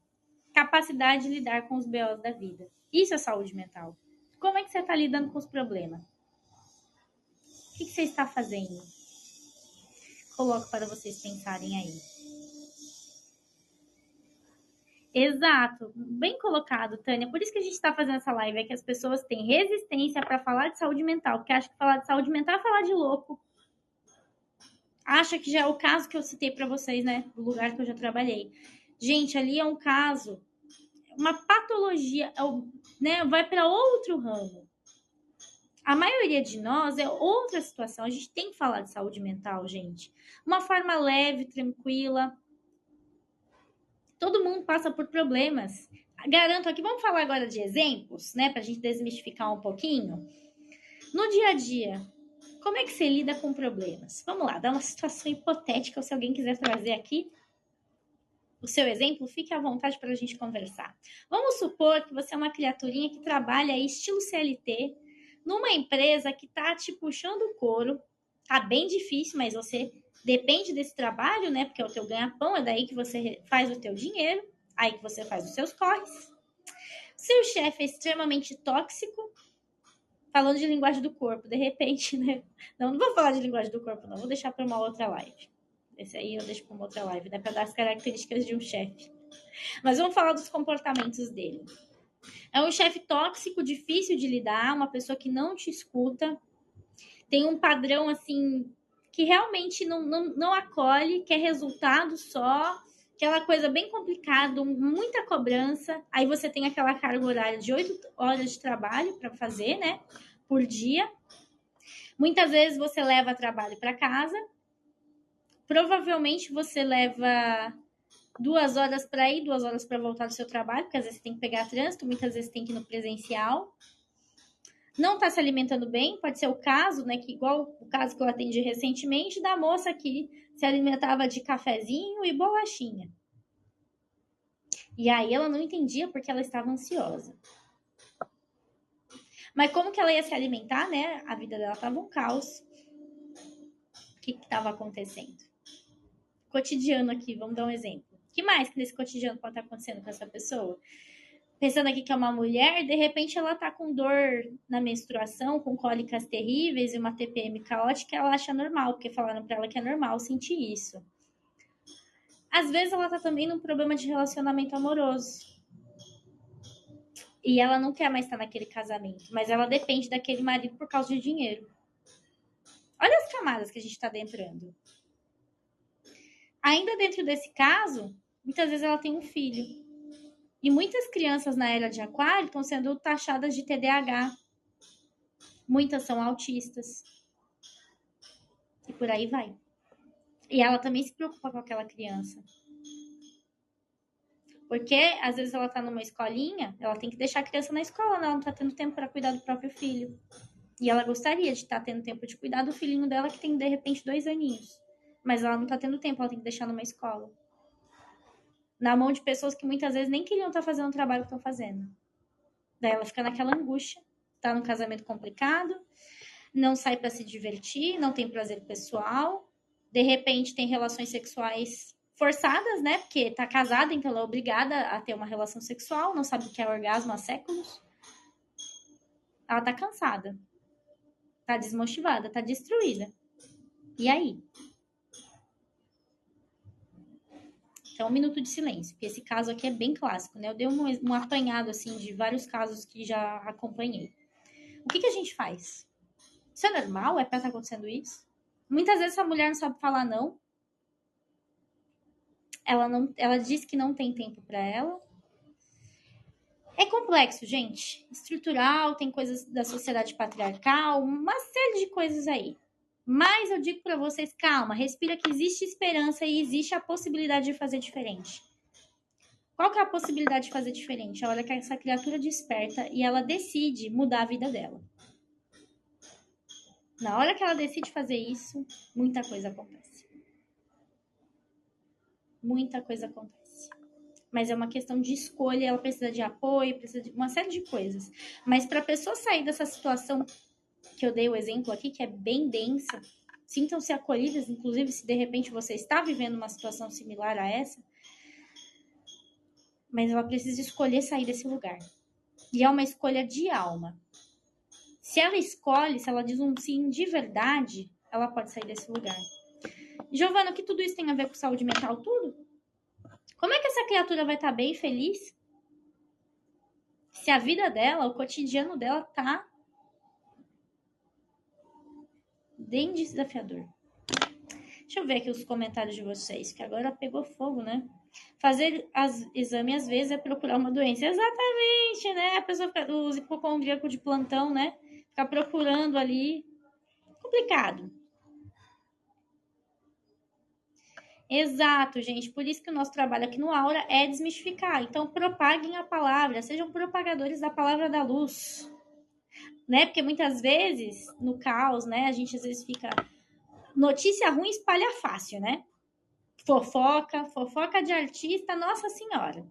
capacidade de lidar com os BOs da vida. Isso é saúde mental. Como é que você está lidando com os problemas? O que você está fazendo? Coloco para vocês pensarem aí. Exato, bem colocado, Tânia. Por isso que a gente está fazendo essa live, é que as pessoas têm resistência para falar de saúde mental, porque acham que falar de saúde mental é falar de louco. Acha que já é o caso que eu citei para vocês, né? Do lugar que eu já trabalhei. Gente, ali é um caso, uma patologia, né? Vai para outro ramo. A maioria de nós é outra situação. A gente tem que falar de saúde mental, gente. Uma forma leve, tranquila. Todo mundo passa por problemas. Garanto aqui, vamos falar agora de exemplos, né? Para a gente desmistificar um pouquinho. No dia a dia, como é que você lida com problemas? Vamos lá, dá uma situação hipotética, ou se alguém quiser trazer aqui o seu exemplo, fique à vontade para a gente conversar. Vamos supor que você é uma criaturinha que trabalha aí, estilo CLT, numa empresa que tá te puxando o couro, tá bem difícil, mas você depende desse trabalho, né? Porque é o teu ganha-pão, é daí que você faz o teu dinheiro, aí que você faz os seus corres. Seu chefe é extremamente tóxico, falando de linguagem do corpo, de repente, né? Não vou falar de linguagem do corpo, não, vou deixar para uma outra live. Esse aí eu deixo para uma outra live, né? Para dar as características de um chefe. Mas vamos falar dos comportamentos dele. É um chefe tóxico, difícil de lidar, uma pessoa que não te escuta, tem um padrão assim que realmente não acolhe, quer resultado só, aquela coisa bem complicada, muita cobrança. Aí você tem aquela carga horária de 8 horas de trabalho para fazer, né? Por dia. Muitas vezes você leva trabalho para casa. Provavelmente você leva 2 horas para ir, 2 horas para voltar do seu trabalho, porque às vezes você tem que pegar trânsito, muitas vezes tem que ir no presencial. Não está se alimentando bem, pode ser o caso, né? Que igual o caso que eu atendi recentemente, da moça que se alimentava de cafezinho e bolachinha. E aí ela não entendia porque ela estava ansiosa. Mas como que ela ia se alimentar, né? A vida dela estava um caos. O que estava acontecendo? Cotidiano aqui, vamos dar um exemplo. O que mais que nesse cotidiano pode estar acontecendo com essa pessoa? Pensando aqui que é uma mulher, de repente ela tá com dor na menstruação, com cólicas terríveis e uma TPM caótica, ela acha normal, porque falaram pra ela que é normal sentir isso. Às vezes ela tá também num problema de relacionamento amoroso. E ela não quer mais estar naquele casamento, mas ela depende daquele marido por causa de dinheiro. Olha as camadas que a gente está adentrando. Ainda dentro desse caso, muitas vezes ela tem um filho. E muitas crianças na era de Aquário estão sendo taxadas de TDAH. Muitas são autistas. E por aí vai. E ela também se preocupa com aquela criança. Porque às vezes ela tá numa escolinha, ela tem que deixar a criança na escola, ela não tá tendo tempo para cuidar do próprio filho. E ela gostaria de estar tendo tempo de cuidar do filhinho dela, que tem de repente 2 aninhos. Mas ela não tá tendo tempo, ela tem que deixar numa escola. Na mão de pessoas que muitas vezes nem queriam estar fazendo o trabalho que estão fazendo. Daí ela fica naquela angústia, tá num casamento complicado, não sai para se divertir, não tem prazer pessoal, de repente tem relações sexuais forçadas, né? Porque tá casada, então ela é obrigada a ter uma relação sexual, não sabe o que é orgasmo há séculos. Ela tá cansada, tá desmotivada, tá destruída. E aí? Então, um minuto de silêncio, porque esse caso aqui é bem clássico, né? Eu dei um apanhado, assim, de vários casos que já acompanhei. O que a gente faz? Isso é normal? É pra estar acontecendo isso? Muitas vezes a mulher não sabe falar não. Ela diz que não tem tempo para ela. É complexo, gente. Estrutural, tem coisas da sociedade patriarcal, uma série de coisas aí. Mas eu digo para vocês, calma, respira que existe esperança e existe a possibilidade de fazer diferente. Qual que é a possibilidade de fazer diferente? A hora que essa criatura desperta e ela decide mudar a vida dela. Na hora que ela decide fazer isso, muita coisa acontece. Muita coisa acontece. Mas é uma questão de escolha, ela precisa de apoio, precisa de uma série de coisas. Mas para a pessoa sair dessa situação que eu dei o exemplo aqui, que é bem densa, sintam-se acolhidas, inclusive se de repente você está vivendo uma situação similar a essa, mas ela precisa escolher sair desse lugar. E é uma escolha de alma. Se ela escolhe, se ela diz um sim de verdade, ela pode sair desse lugar. Giovana, o que tudo isso tem a ver com saúde mental? Tudo? Como é que essa criatura vai estar bem e feliz se a vida dela, o cotidiano dela tá bem desafiador? Deixa eu ver aqui os comentários de vocês, que agora pegou fogo, né? Fazer exame às vezes é procurar uma doença. Exatamente, né? A pessoa fica, os hipocondríacos de plantão, né? Ficar procurando ali. Complicado. Exato, gente. Por isso que o nosso trabalho aqui no Aura é desmistificar. Então, propaguem a palavra, sejam propagadores da palavra da luz. Né? Porque muitas vezes, no caos, né, a gente às vezes fica. Notícia ruim espalha fácil, né? Fofoca de artista, Nossa Senhora.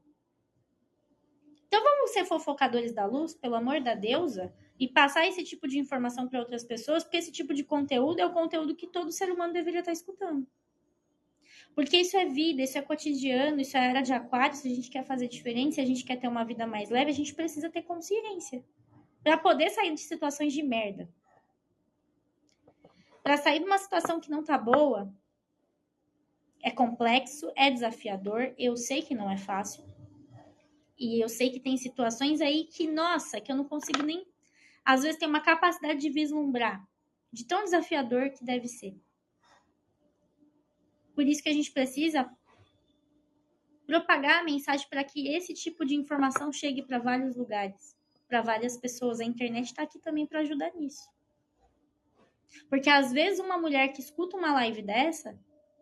Então vamos ser fofocadores da luz, pelo amor da deusa, e passar esse tipo de informação para outras pessoas, porque esse tipo de conteúdo é o conteúdo que todo ser humano deveria estar escutando. Porque isso é vida, isso é cotidiano, isso é era de aquário. Se a gente quer fazer diferente, se a gente quer ter uma vida mais leve, a gente precisa ter consciência para poder sair de situações de merda. Para sair de uma situação que não tá boa, é complexo, é desafiador, eu sei que não é fácil. E eu sei que tem situações aí que, nossa, que eu não consigo nem... Às vezes tem uma capacidade de vislumbrar, de tão desafiador que deve ser. Por isso que a gente precisa propagar a mensagem para que esse tipo de informação chegue para vários lugares, para várias pessoas. A internet está aqui também para ajudar nisso. Porque às vezes uma mulher que escuta uma live dessa,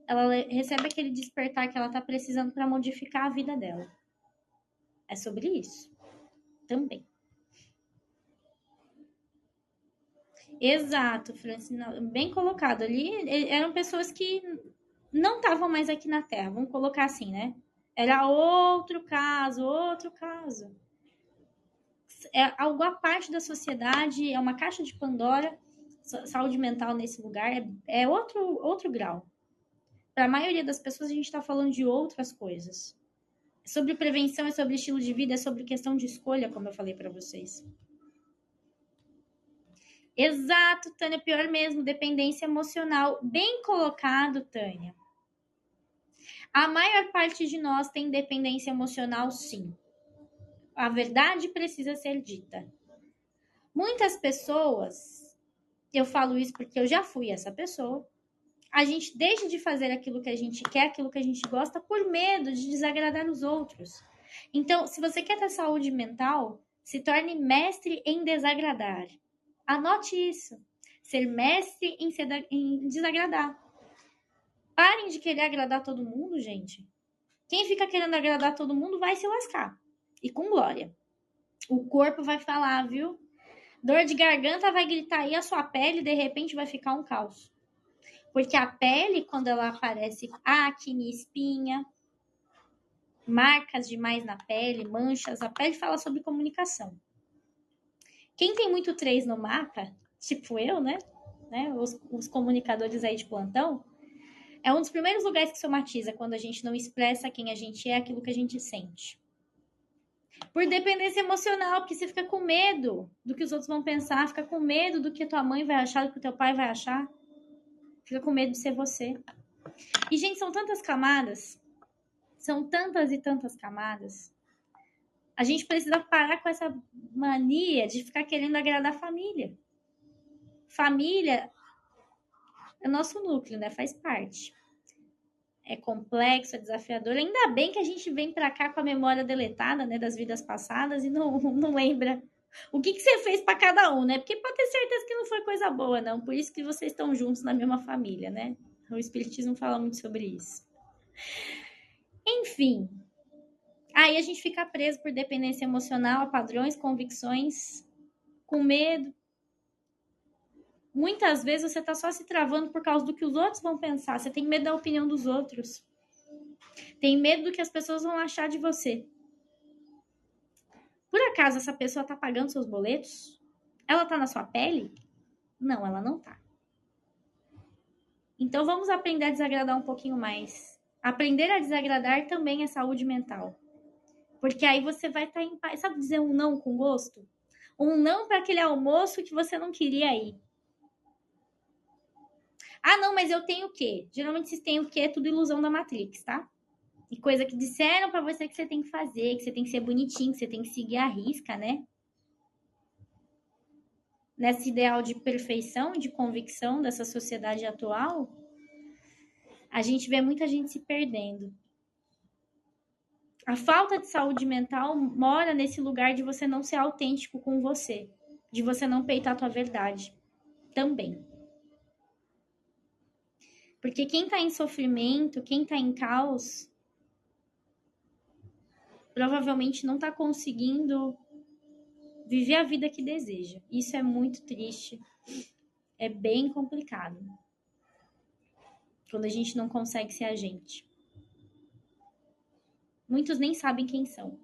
ela recebe aquele despertar que ela está precisando para modificar a vida dela. É sobre isso também. Exato, Francina, bem colocado. Ali eram pessoas que não estavam mais aqui na Terra, vamos colocar assim, né? Era outro caso, outro caso. É algo à parte da sociedade, é uma caixa de Pandora. Saúde mental nesse lugar é outro grau. Para a maioria das pessoas, a gente está falando de outras coisas. É sobre prevenção, é sobre estilo de vida, é sobre questão de escolha, como eu falei para vocês. Exato, Tânia, pior mesmo, dependência emocional. Bem colocado, Tânia. A maior parte de nós tem dependência emocional, sim. A verdade precisa ser dita. Muitas pessoas, eu falo isso porque eu já fui essa pessoa, a gente deixa de fazer aquilo que a gente quer, aquilo que a gente gosta, por medo de desagradar os outros. Então, se você quer ter saúde mental, se torne mestre em desagradar. Anote isso. Ser mestre em desagradar. Parem de querer agradar todo mundo, gente. Quem fica querendo agradar todo mundo vai se lascar. E com glória. O corpo vai falar, viu? Dor de garganta vai gritar aí, a sua pele de repente vai ficar um caos. Porque a pele, quando ela aparece acne, espinha, marcas demais na pele, manchas, a pele fala sobre comunicação. Quem tem muito 3 no mapa, tipo eu, né? Os comunicadores aí de plantão, é um dos primeiros lugares que somatiza, quando a gente não expressa quem a gente é, aquilo que a gente sente. Por dependência emocional, porque você fica com medo do que os outros vão pensar, fica com medo do que a tua mãe vai achar, do que o teu pai vai achar. Fica com medo de ser você. E, gente, são tantas camadas. São tantas e tantas camadas. A gente precisa parar com essa mania de ficar querendo agradar a família. Família é nosso núcleo, né? Faz parte. É complexo, é desafiador. Ainda bem que a gente vem pra cá com a memória deletada, né? Das vidas passadas e não lembra o que você fez pra cada um, né? Porque pode ter certeza que não foi coisa boa, não. Por isso que vocês estão juntos na mesma família, né? O Espiritismo fala muito sobre isso. Enfim. Aí a gente fica preso por dependência emocional, a padrões, convicções, com medo. Muitas vezes você tá só se travando por causa do que os outros vão pensar. Você tem medo da opinião dos outros. Tem medo do que as pessoas vão achar de você. Por acaso essa pessoa tá pagando seus boletos? Ela tá na sua pele? Não, ela não tá. Então vamos aprender a desagradar um pouquinho mais. Aprender a desagradar também é saúde mental. Porque aí você vai estar em paz. Sabe dizer um não com gosto? Um não para aquele almoço que você não queria ir. Ah, não, mas eu tenho o quê? Geralmente vocês têm o quê? É tudo ilusão da Matrix, tá? E coisa que disseram pra você que você tem que fazer, que você tem que ser bonitinho, que você tem que seguir a risca, né? Nesse ideal de perfeição, de convicção dessa sociedade atual, a gente vê muita gente se perdendo. A falta de saúde mental mora nesse lugar de você não ser autêntico com você, de você não peitar a tua verdade também. Porque quem tá em sofrimento, quem tá em caos, provavelmente não tá conseguindo viver a vida que deseja. Isso é muito triste. É bem complicado. Quando a gente não consegue ser a gente. Muitos nem sabem quem são.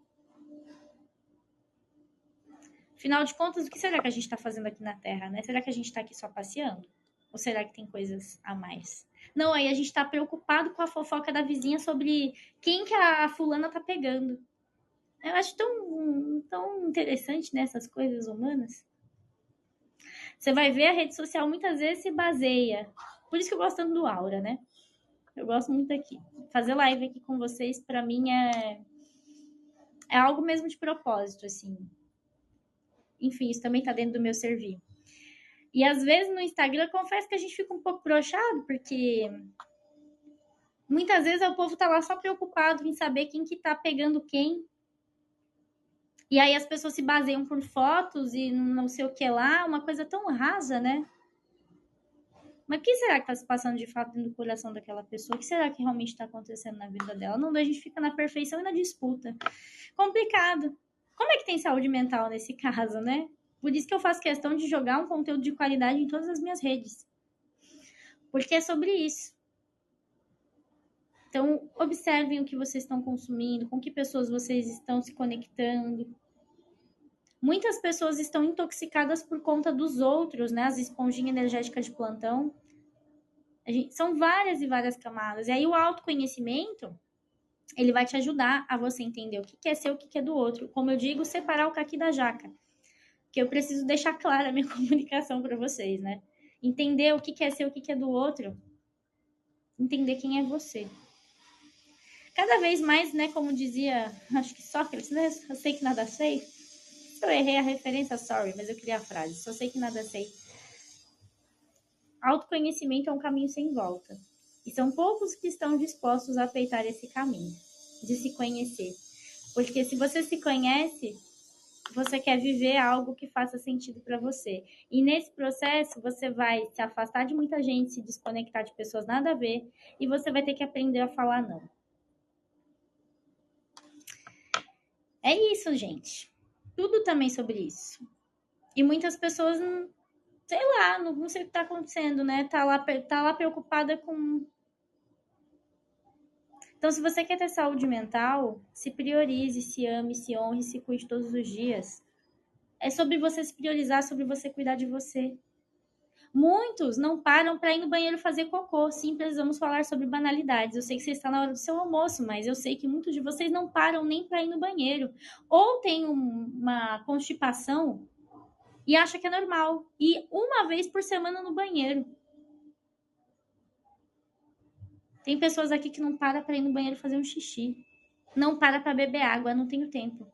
Afinal de contas, o que será que a gente está fazendo aqui na Terra, né? Será que a gente está aqui só passeando? Ou será que tem coisas a mais? Não, aí a gente está preocupado com a fofoca da vizinha sobre quem que a fulana tá pegando. Eu acho tão interessante nessas coisas humanas. Você vai ver a rede social muitas vezes se baseia. Por isso que eu gosto tanto do Aura, né? Eu gosto muito aqui. Fazer live aqui com vocês, para mim, é algo mesmo de propósito, assim. Enfim, isso também tá dentro do meu servir. E às vezes no Instagram, confesso que a gente fica um pouco broxado, porque muitas vezes o povo tá lá só preocupado em saber quem que tá pegando quem. E aí as pessoas se baseiam por fotos e não sei o que lá, uma coisa tão rasa, né? Mas o que será que tá se passando de fato dentro do coração daquela pessoa? O que será que realmente tá acontecendo na vida dela? Não, a gente fica na perfeição e na disputa. Complicado. Como é que tem saúde mental nesse caso, né? Por isso que eu faço questão de jogar um conteúdo de qualidade em todas as minhas redes. Porque é sobre isso. Então, observem o que vocês estão consumindo, com que pessoas vocês estão se conectando. Muitas pessoas estão intoxicadas por conta dos outros, né? As esponjinhas energéticas de plantão. São várias e várias camadas. E aí o autoconhecimento Ele vai te ajudar a você entender o que é seu, o que é do outro. Como eu digo, separar o caqui da jaca. Que eu preciso deixar clara a minha comunicação para vocês, né? Entender o que é seu, o que é do outro. Entender quem é você. Cada vez mais, né, como dizia, acho que Sócrates, né? Eu sei que nada sei. Se eu errei a referência, sorry, mas eu queria a frase. Só sei que nada sei. Autoconhecimento é um caminho sem volta. E são poucos que estão dispostos a peitar esse caminho, de se conhecer. Porque se você se conhece, você quer viver algo que faça sentido para você. E nesse processo, você vai se afastar de muita gente, se desconectar de pessoas nada a ver, e você vai ter que aprender a falar não. É isso, gente. Tudo também sobre isso. E muitas pessoas, sei lá, não sei o que tá acontecendo, né? Tá lá preocupada com... Então, se você quer ter saúde mental, se priorize, se ame, se honre, se cuide todos os dias. É sobre você se priorizar, sobre você cuidar de você. Muitos não param para ir no banheiro fazer cocô. Sim, precisamos falar sobre banalidades. Eu sei que você está na hora do seu almoço, mas eu sei que muitos de vocês não param nem para ir no banheiro. Ou tem uma constipação e acha que é normal ir uma vez por semana no banheiro. Tem pessoas aqui que não param para ir no banheiro fazer um xixi. Não para beber água, não tenho tempo.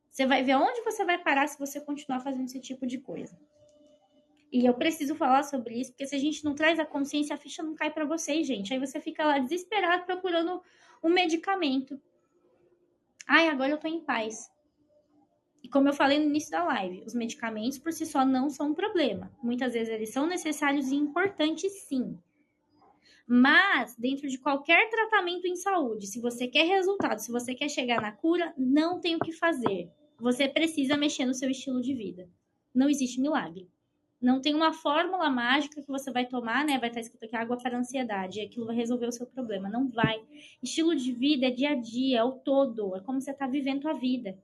Você vai ver onde você vai parar se você continuar fazendo esse tipo de coisa. E eu preciso falar sobre isso, porque se a gente não traz a consciência, a ficha não cai para vocês, gente. Aí você fica lá desesperado procurando um medicamento. Ai, agora eu tô em paz. E como eu falei no início da live, os medicamentos por si só não são um problema. Muitas vezes eles são necessários e importantes, sim. Mas, dentro de qualquer tratamento em saúde, se você quer resultado, se você quer chegar na cura, não tem o que fazer. Você precisa mexer no seu estilo de vida. Não existe milagre. Não tem uma fórmula mágica que você vai tomar, né? Vai estar escrito aqui água para ansiedade, e aquilo vai resolver o seu problema. Não vai. Estilo de vida é dia a dia, é o todo, é como você está vivendo a vida.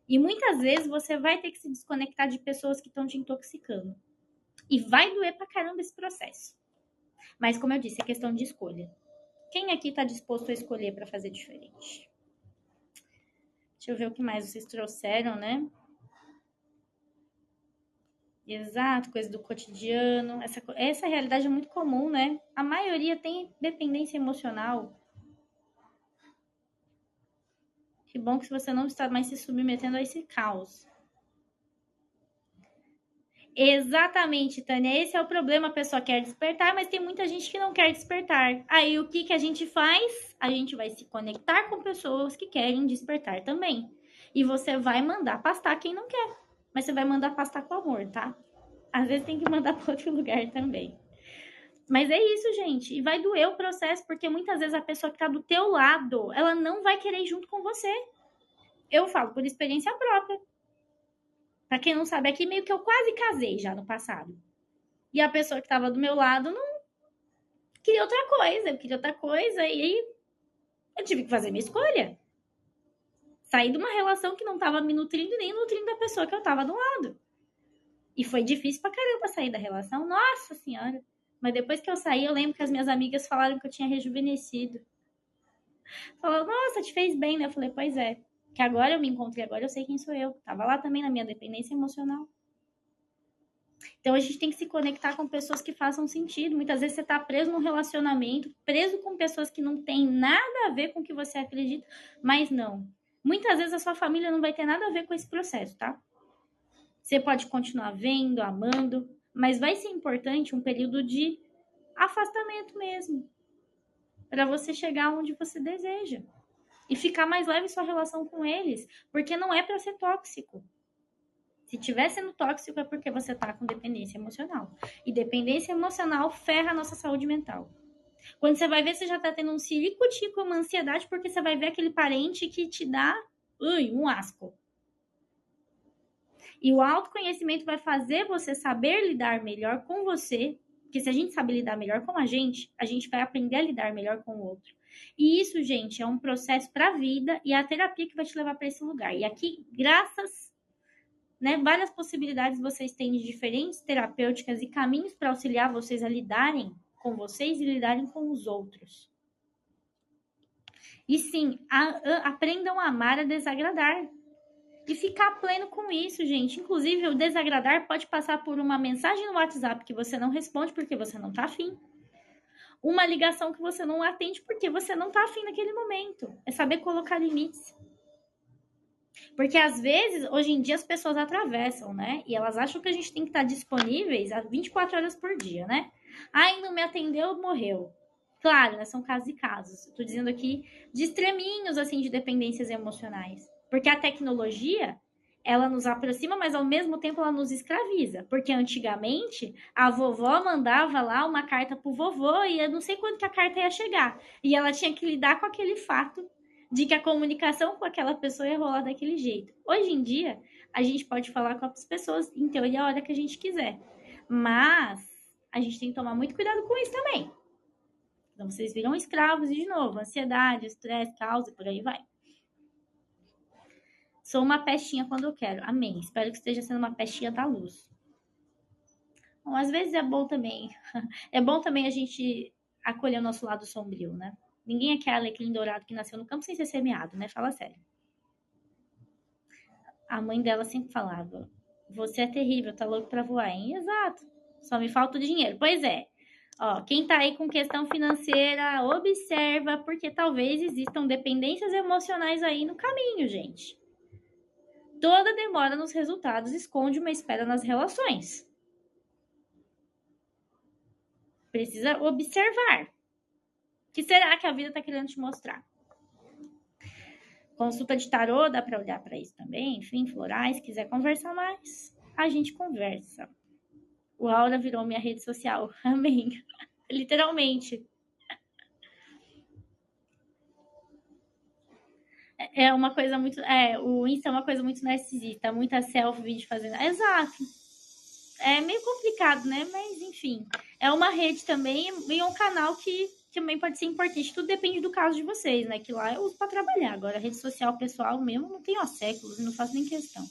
E muitas vezes você vai ter que se desconectar de pessoas que estão te intoxicando. E vai doer pra caramba esse processo. Mas, como eu disse, é questão de escolha. Quem aqui está disposto a escolher para fazer diferente? Deixa eu ver o que mais vocês trouxeram, né? Exato, coisa do cotidiano. Essa realidade é muito comum, né? A maioria tem dependência emocional. Que bom que você não está mais se submetendo a esse caos. Exatamente, Tânia. Esse é o problema. A pessoa quer despertar, mas tem muita gente que não quer despertar. Aí o que a gente faz? A gente vai se conectar com pessoas que querem despertar também. E você vai mandar pastar quem não quer. Mas você vai mandar pastar com amor, tá? Às vezes tem que mandar para outro lugar também. Mas é isso, gente. E vai doer o processo, porque muitas vezes a pessoa que tá do teu lado, ela não vai querer ir junto com você. Eu falo por experiência própria. Pra quem não sabe, aqui meio que eu quase casei já no passado. E a pessoa que tava do meu lado não queria outra coisa. Eu queria outra coisa e aí eu tive que fazer minha escolha. Saí de uma relação que não tava me nutrindo nem nutrindo a pessoa que eu tava do lado. E foi difícil pra caramba sair da relação. Nossa Senhora. Mas depois que eu saí, eu lembro que as minhas amigas falaram que eu tinha rejuvenescido. Falaram, nossa, te fez bem, né? Eu falei, pois é. Que agora eu me encontrei, agora eu sei quem sou eu. Tava lá também na minha dependência emocional. Então a gente tem que se conectar com pessoas que façam sentido. Muitas vezes você tá preso num relacionamento, preso com pessoas que não tem nada a ver com o que você acredita, mas não. Muitas vezes a sua família não vai ter nada a ver com esse processo, tá? Você pode continuar vendo, amando, mas vai ser importante um período de afastamento mesmo, para você chegar onde você deseja e ficar mais leve sua relação com eles, porque não é para ser tóxico. Se estiver sendo tóxico é porque você tá com dependência emocional. E dependência emocional ferra a nossa saúde mental. Quando você vai ver, você já tá tendo um ciricutico, uma ansiedade, porque você vai ver aquele parente que te dá um asco. E o autoconhecimento vai fazer você saber lidar melhor com você, porque se a gente sabe lidar melhor com a gente vai aprender a lidar melhor com o outro. E isso, gente, é um processo para a vida e é a terapia que vai te levar para esse lugar. E aqui, graças, né, várias possibilidades vocês têm de diferentes terapêuticas e caminhos para auxiliar vocês a lidarem com vocês e lidarem com os outros. E sim, aprendam a amar a desagradar. E ficar pleno com isso, gente. Inclusive, o desagradar pode passar por uma mensagem no WhatsApp que você não responde porque você não tá afim. Uma ligação que você não atende porque você não tá afim naquele momento. É saber colocar limites. Porque às vezes, hoje em dia, as pessoas atravessam, né? E elas acham que a gente tem que estar disponíveis 24 horas por dia, né? Ai, não me atendeu, morreu. Claro, né? São casos e casos. Estou dizendo aqui de extreminhos, assim, de dependências emocionais. Porque a tecnologia, ela nos aproxima, mas ao mesmo tempo ela nos escraviza. Porque antigamente, a vovó mandava lá uma carta pro vovô e eu não sei quando que a carta ia chegar. E ela tinha que lidar com aquele fato de que a comunicação com aquela pessoa ia rolar daquele jeito. Hoje em dia, a gente pode falar com as pessoas, em teoria, a hora que a gente quiser. Mas a gente tem que tomar muito cuidado com isso também. Então, vocês viram escravos e, de novo, ansiedade, estresse, causa e por aí vai. Sou uma pestinha quando eu quero. Amém. Espero que esteja sendo uma pestinha da luz. Bom, às vezes é bom também. É bom também a gente acolher o nosso lado sombrio, né? Ninguém aqui é alecrim dourado que nasceu no campo sem ser semeado, né? Fala sério. A mãe dela sempre falava: você é terrível, tá louco pra voar, hein? Exato. Só me falta o dinheiro. Pois é. Ó, quem tá aí com questão financeira, observa, porque talvez existam dependências emocionais aí no caminho, gente. Toda demora nos resultados esconde uma espera nas relações. Precisa observar. O que será que a vida tá querendo te mostrar? Consulta de tarô, dá para olhar para isso também. Enfim, florais, quiser conversar mais, a gente conversa. O Aura virou minha rede social. Amém. Literalmente. É uma coisa muito. O Insta é uma coisa muito narcisista, muita selfie, vídeo fazendo. Exato. É meio complicado, né? Mas, enfim. É uma rede também e um canal que também pode ser importante. Tudo depende do caso de vocês, né? Que lá eu uso para trabalhar. Agora, a rede social pessoal mesmo não tenho há séculos e não faço nem questão.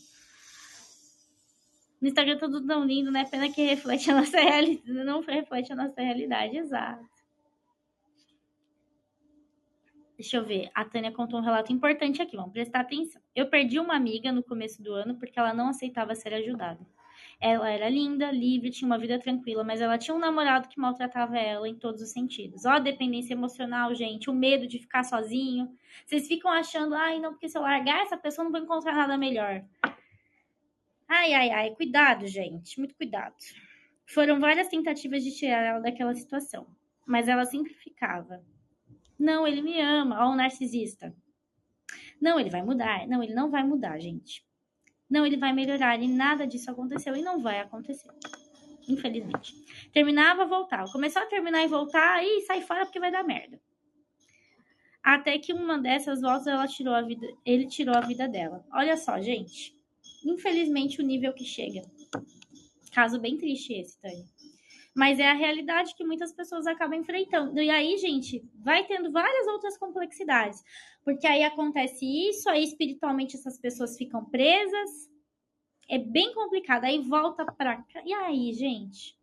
No Instagram tá tudo tão lindo, né? Pena que reflete a nossa realidade. Não reflete a nossa realidade, exato. Deixa eu ver. A Tânia contou um relato importante aqui. Vamos prestar atenção. Eu perdi uma amiga no começo do ano porque ela não aceitava ser ajudada. Ela era linda, livre, tinha uma vida tranquila, mas ela tinha um namorado que maltratava ela em todos os sentidos. Ó, a dependência emocional, gente, o medo de ficar sozinho. Vocês ficam achando, ai, não, porque se eu largar essa pessoa, não vou encontrar nada melhor. Ai, ai, ai, cuidado, gente, muito cuidado. Foram várias tentativas de tirar ela daquela situação, mas ela sempre ficava. Não, ele me ama, ó, o narcisista. Não, ele vai mudar. Não, ele não vai mudar, gente. Não, ele vai melhorar. E nada disso aconteceu e não vai acontecer. Infelizmente. Terminava, voltava. Começou a terminar e voltar, aí sai fora porque vai dar merda. Até que uma dessas voltas ele tirou a vida dela. Olha só, gente. Infelizmente, o nível que chega. Caso bem triste esse, Tânia. Mas é a realidade que muitas pessoas acabam enfrentando. E aí, gente, vai tendo várias outras complexidades. Porque aí acontece isso, aí espiritualmente essas pessoas ficam presas. É bem complicado. Aí volta pra cá. E aí, gente?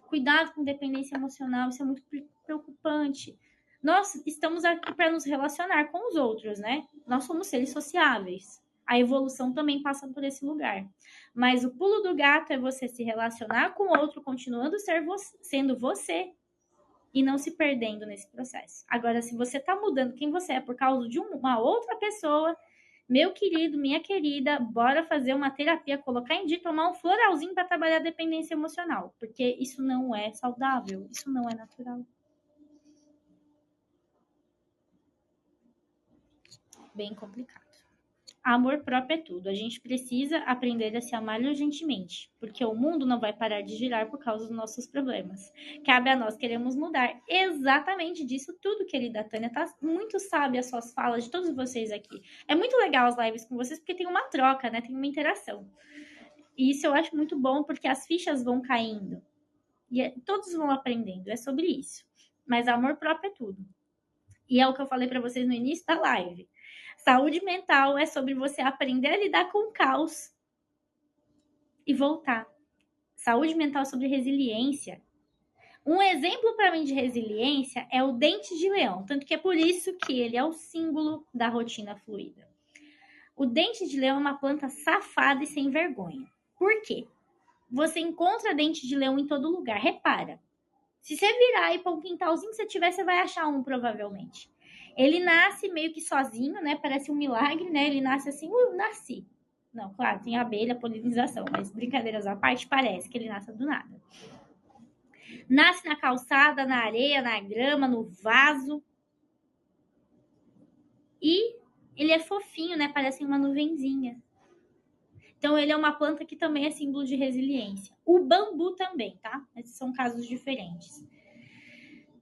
Cuidado com dependência emocional, isso é muito preocupante. Nós estamos aqui para nos relacionar com os outros, né? Nós somos seres sociáveis. A evolução também passa por esse lugar. Mas o pulo do gato é você se relacionar com o outro, continuando sendo você e não se perdendo nesse processo. Agora, se você está mudando quem você é por causa de uma outra pessoa, meu querido, minha querida, bora fazer uma terapia, colocar em dia, tomar um floralzinho para trabalhar a dependência emocional, porque isso não é saudável, isso não é natural. Bem complicado. Amor próprio é tudo. A gente precisa aprender a se amar urgentemente, porque o mundo não vai parar de girar por causa dos nossos problemas. Cabe a nós queremos mudar exatamente disso tudo, querida Tânia. Tá muito sábia as suas falas de todos vocês aqui. É muito legal as lives com vocês, porque tem uma troca, né? Tem uma interação. E isso eu acho muito bom, porque as fichas vão caindo. E todos vão aprendendo. É sobre isso. Mas amor próprio é tudo. E é o que eu falei para vocês no início da live. Saúde mental é sobre você aprender a lidar com o caos e voltar. Saúde mental é sobre resiliência. Um exemplo para mim de resiliência é o dente de leão, tanto que é por isso que ele é o símbolo da rotina fluida. O dente de leão é uma planta safada e sem vergonha. Por quê? Você encontra dente de leão em todo lugar, repara. Se você virar aí para um quintalzinho que você tiver, você vai achar um, provavelmente. Ele nasce meio que sozinho, né? Parece um milagre, né? Ele nasce assim, nasci. Não, claro, tem abelha, polinização, mas brincadeiras à parte, parece que ele nasce do nada. Nasce na calçada, na areia, na grama, no vaso. E ele é fofinho, né? Parece uma nuvenzinha. Então, ele é uma planta que também é símbolo de resiliência. O bambu também, tá? Esses são casos diferentes.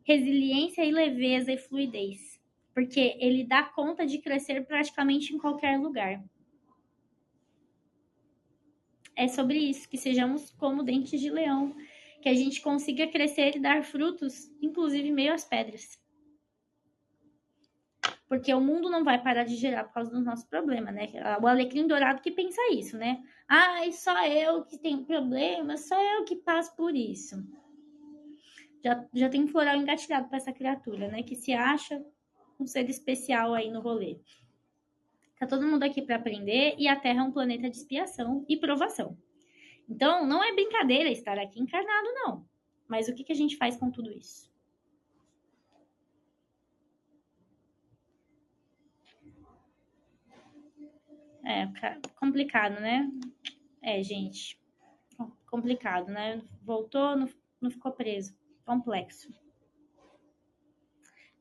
Resiliência e leveza e fluidez. Porque ele dá conta de crescer praticamente em qualquer lugar. É sobre isso, que sejamos como dentes de leão. Que a gente consiga crescer e dar frutos, inclusive meio às pedras. Porque o mundo não vai parar de gerar por causa dos nossos problemas, né? O alecrim dourado que pensa isso, né? Ai, só eu que tenho problema, só eu que passo por isso. Já tem um floral engatilhado para essa criatura, né? Que se acha um ser especial aí no rolê. Tá todo mundo aqui para aprender e a Terra é um planeta de expiação e provação. Então, não é brincadeira estar aqui encarnado, não. Mas o que a gente faz com tudo isso? É complicado, né? É, gente. Complicado, né? Voltou, não ficou preso. Complexo.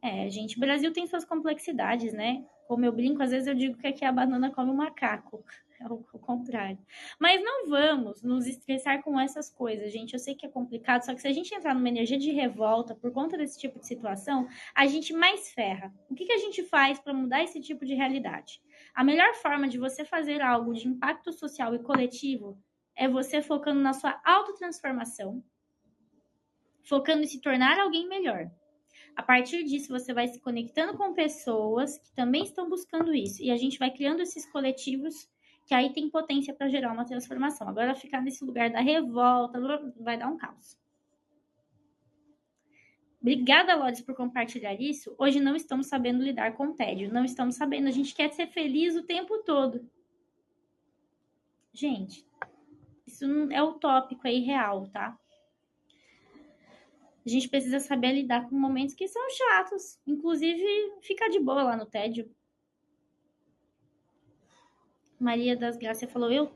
É, gente, o Brasil tem suas complexidades, né? Como eu brinco, às vezes eu digo que aqui a banana come o macaco. É o contrário. Mas não vamos nos estressar com essas coisas, gente. Eu sei que é complicado, só que se a gente entrar numa energia de revolta por conta desse tipo de situação, a gente mais ferra. O que a gente faz para mudar esse tipo de realidade? A melhor forma de você fazer algo de impacto social e coletivo é você focando na sua autotransformação, focando em se tornar alguém melhor. A partir disso, você vai se conectando com pessoas que também estão buscando isso. E a gente vai criando esses coletivos que aí tem potência para gerar uma transformação. Agora, ficar nesse lugar da revolta vai dar um caos. Obrigada, Lourdes, por compartilhar isso. Hoje não estamos sabendo lidar com o tédio. Não estamos sabendo. A gente quer ser feliz o tempo todo. Gente, isso é utópico, é irreal, tá? A gente precisa saber lidar com momentos que são chatos. Inclusive, ficar de boa lá no tédio. Maria das Graças falou, eu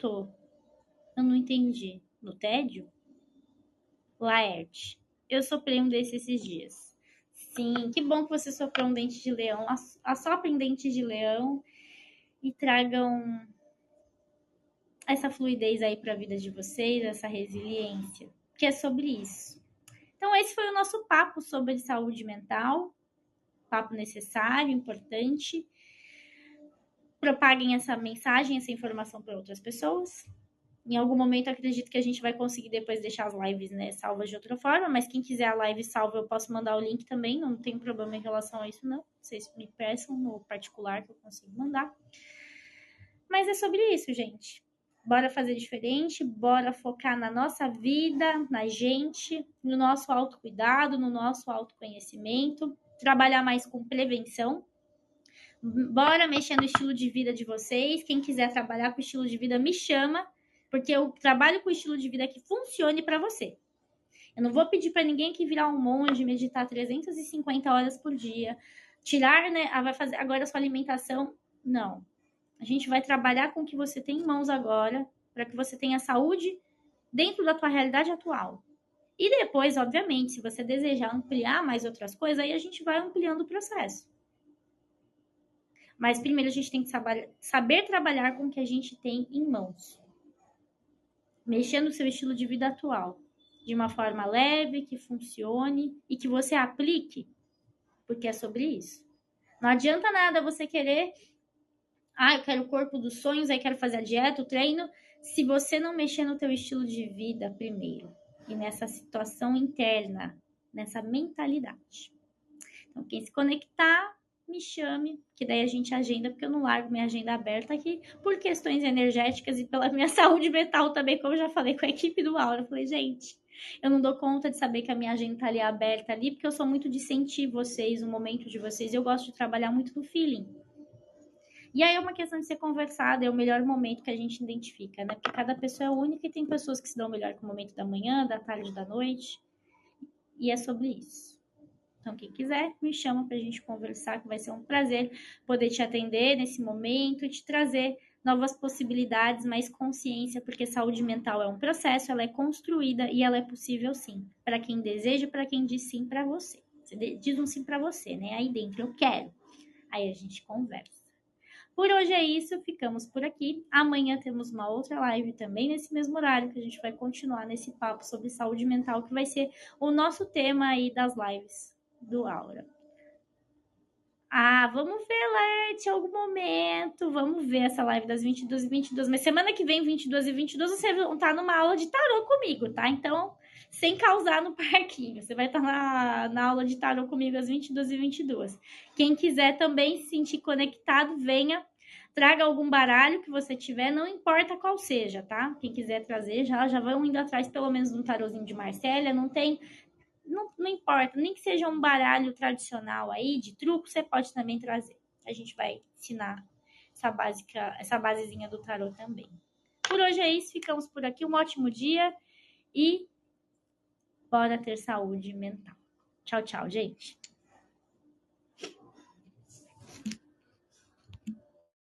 não entendi. No tédio? Laerte. Eu soprei um desses esses dias. Sim, que bom que você soprou um dente de leão. Assoprem dentes de leão e tragam essa fluidez aí para a vida de vocês, essa resiliência, que é sobre isso. Então, esse foi o nosso papo sobre saúde mental. Papo necessário, importante. Propaguem essa mensagem, essa informação para outras pessoas. Em algum momento, acredito que a gente vai conseguir depois deixar as lives, né, salvas de outra forma, mas quem quiser a live salva, eu posso mandar o link também, não tem problema em relação a isso, não. Vocês me peçam no particular que eu consigo mandar. Mas é sobre isso, gente. Bora fazer diferente, bora focar na nossa vida, na gente, no nosso autocuidado, no nosso autoconhecimento, trabalhar mais com prevenção. Bora mexer no estilo de vida de vocês. Quem quiser trabalhar com estilo de vida, me chama, porque eu trabalho com estilo de vida que funcione para você. Eu não vou pedir para ninguém que virar um monge, meditar 350 horas por dia, tirar, né, vai fazer agora a sua alimentação. Não. A gente vai trabalhar com o que você tem em mãos agora, para que você tenha saúde dentro da tua realidade atual. E depois, obviamente, se você desejar ampliar mais outras coisas, aí a gente vai ampliando o processo. Mas primeiro a gente tem que saber trabalhar com o que a gente tem em mãos. Mexer no seu estilo de vida atual. De uma forma leve, que funcione e que você aplique. Porque é sobre isso. Não adianta nada você querer... eu quero o corpo dos sonhos, aí quero fazer a dieta, o treino. Se você não mexer no teu estilo de vida primeiro. E nessa situação interna. Nessa mentalidade. Então, quem se conectar... me chame, que daí a gente agenda, porque eu não largo minha agenda aberta aqui por questões energéticas e pela minha saúde mental também, como eu já falei com a equipe do Aura. Eu falei, gente, Eu não dou conta de saber que a minha agenda tá ali aberta ali, porque eu sou muito de sentir vocês, o momento de vocês. Eu gosto de trabalhar muito no feeling. E aí é uma questão de ser conversada, é o melhor momento que a gente identifica, né? Porque cada pessoa é única e tem pessoas que se dão melhor com o momento da manhã, da tarde, da noite. E é sobre isso. Então, quem quiser, me chama para a gente conversar, que vai ser um prazer poder te atender nesse momento e te trazer novas possibilidades, mais consciência, porque saúde mental é um processo, ela é construída e ela é possível sim, para quem deseja, para quem diz sim para você. Você diz um sim para você, né? Aí dentro, eu quero. Aí a gente conversa. Por hoje é isso, ficamos por aqui. Amanhã temos uma outra live também nesse mesmo horário, que a gente vai continuar nesse papo sobre saúde mental, que vai ser o nosso tema aí das lives do Aura. Ah, vamos ver, Lerte, em algum momento. Vamos ver essa live das 22h22. Mas semana que vem, 22h22, você vai estar numa aula de tarô comigo, tá? Então, sem causar no parquinho. Você vai estar na aula de tarô comigo às 22h22. Quem quiser também se sentir conectado, venha. Traga algum baralho que você tiver, não importa qual seja, tá? Quem quiser trazer, já vão indo atrás pelo menos de um tarôzinho de Marcélia. Não importa, nem que seja um baralho tradicional aí, de truco, você pode também trazer. A gente vai ensinar essa basezinha do tarô também. Por hoje é isso, ficamos por aqui. Um ótimo dia e bora ter saúde mental. Tchau, tchau, gente.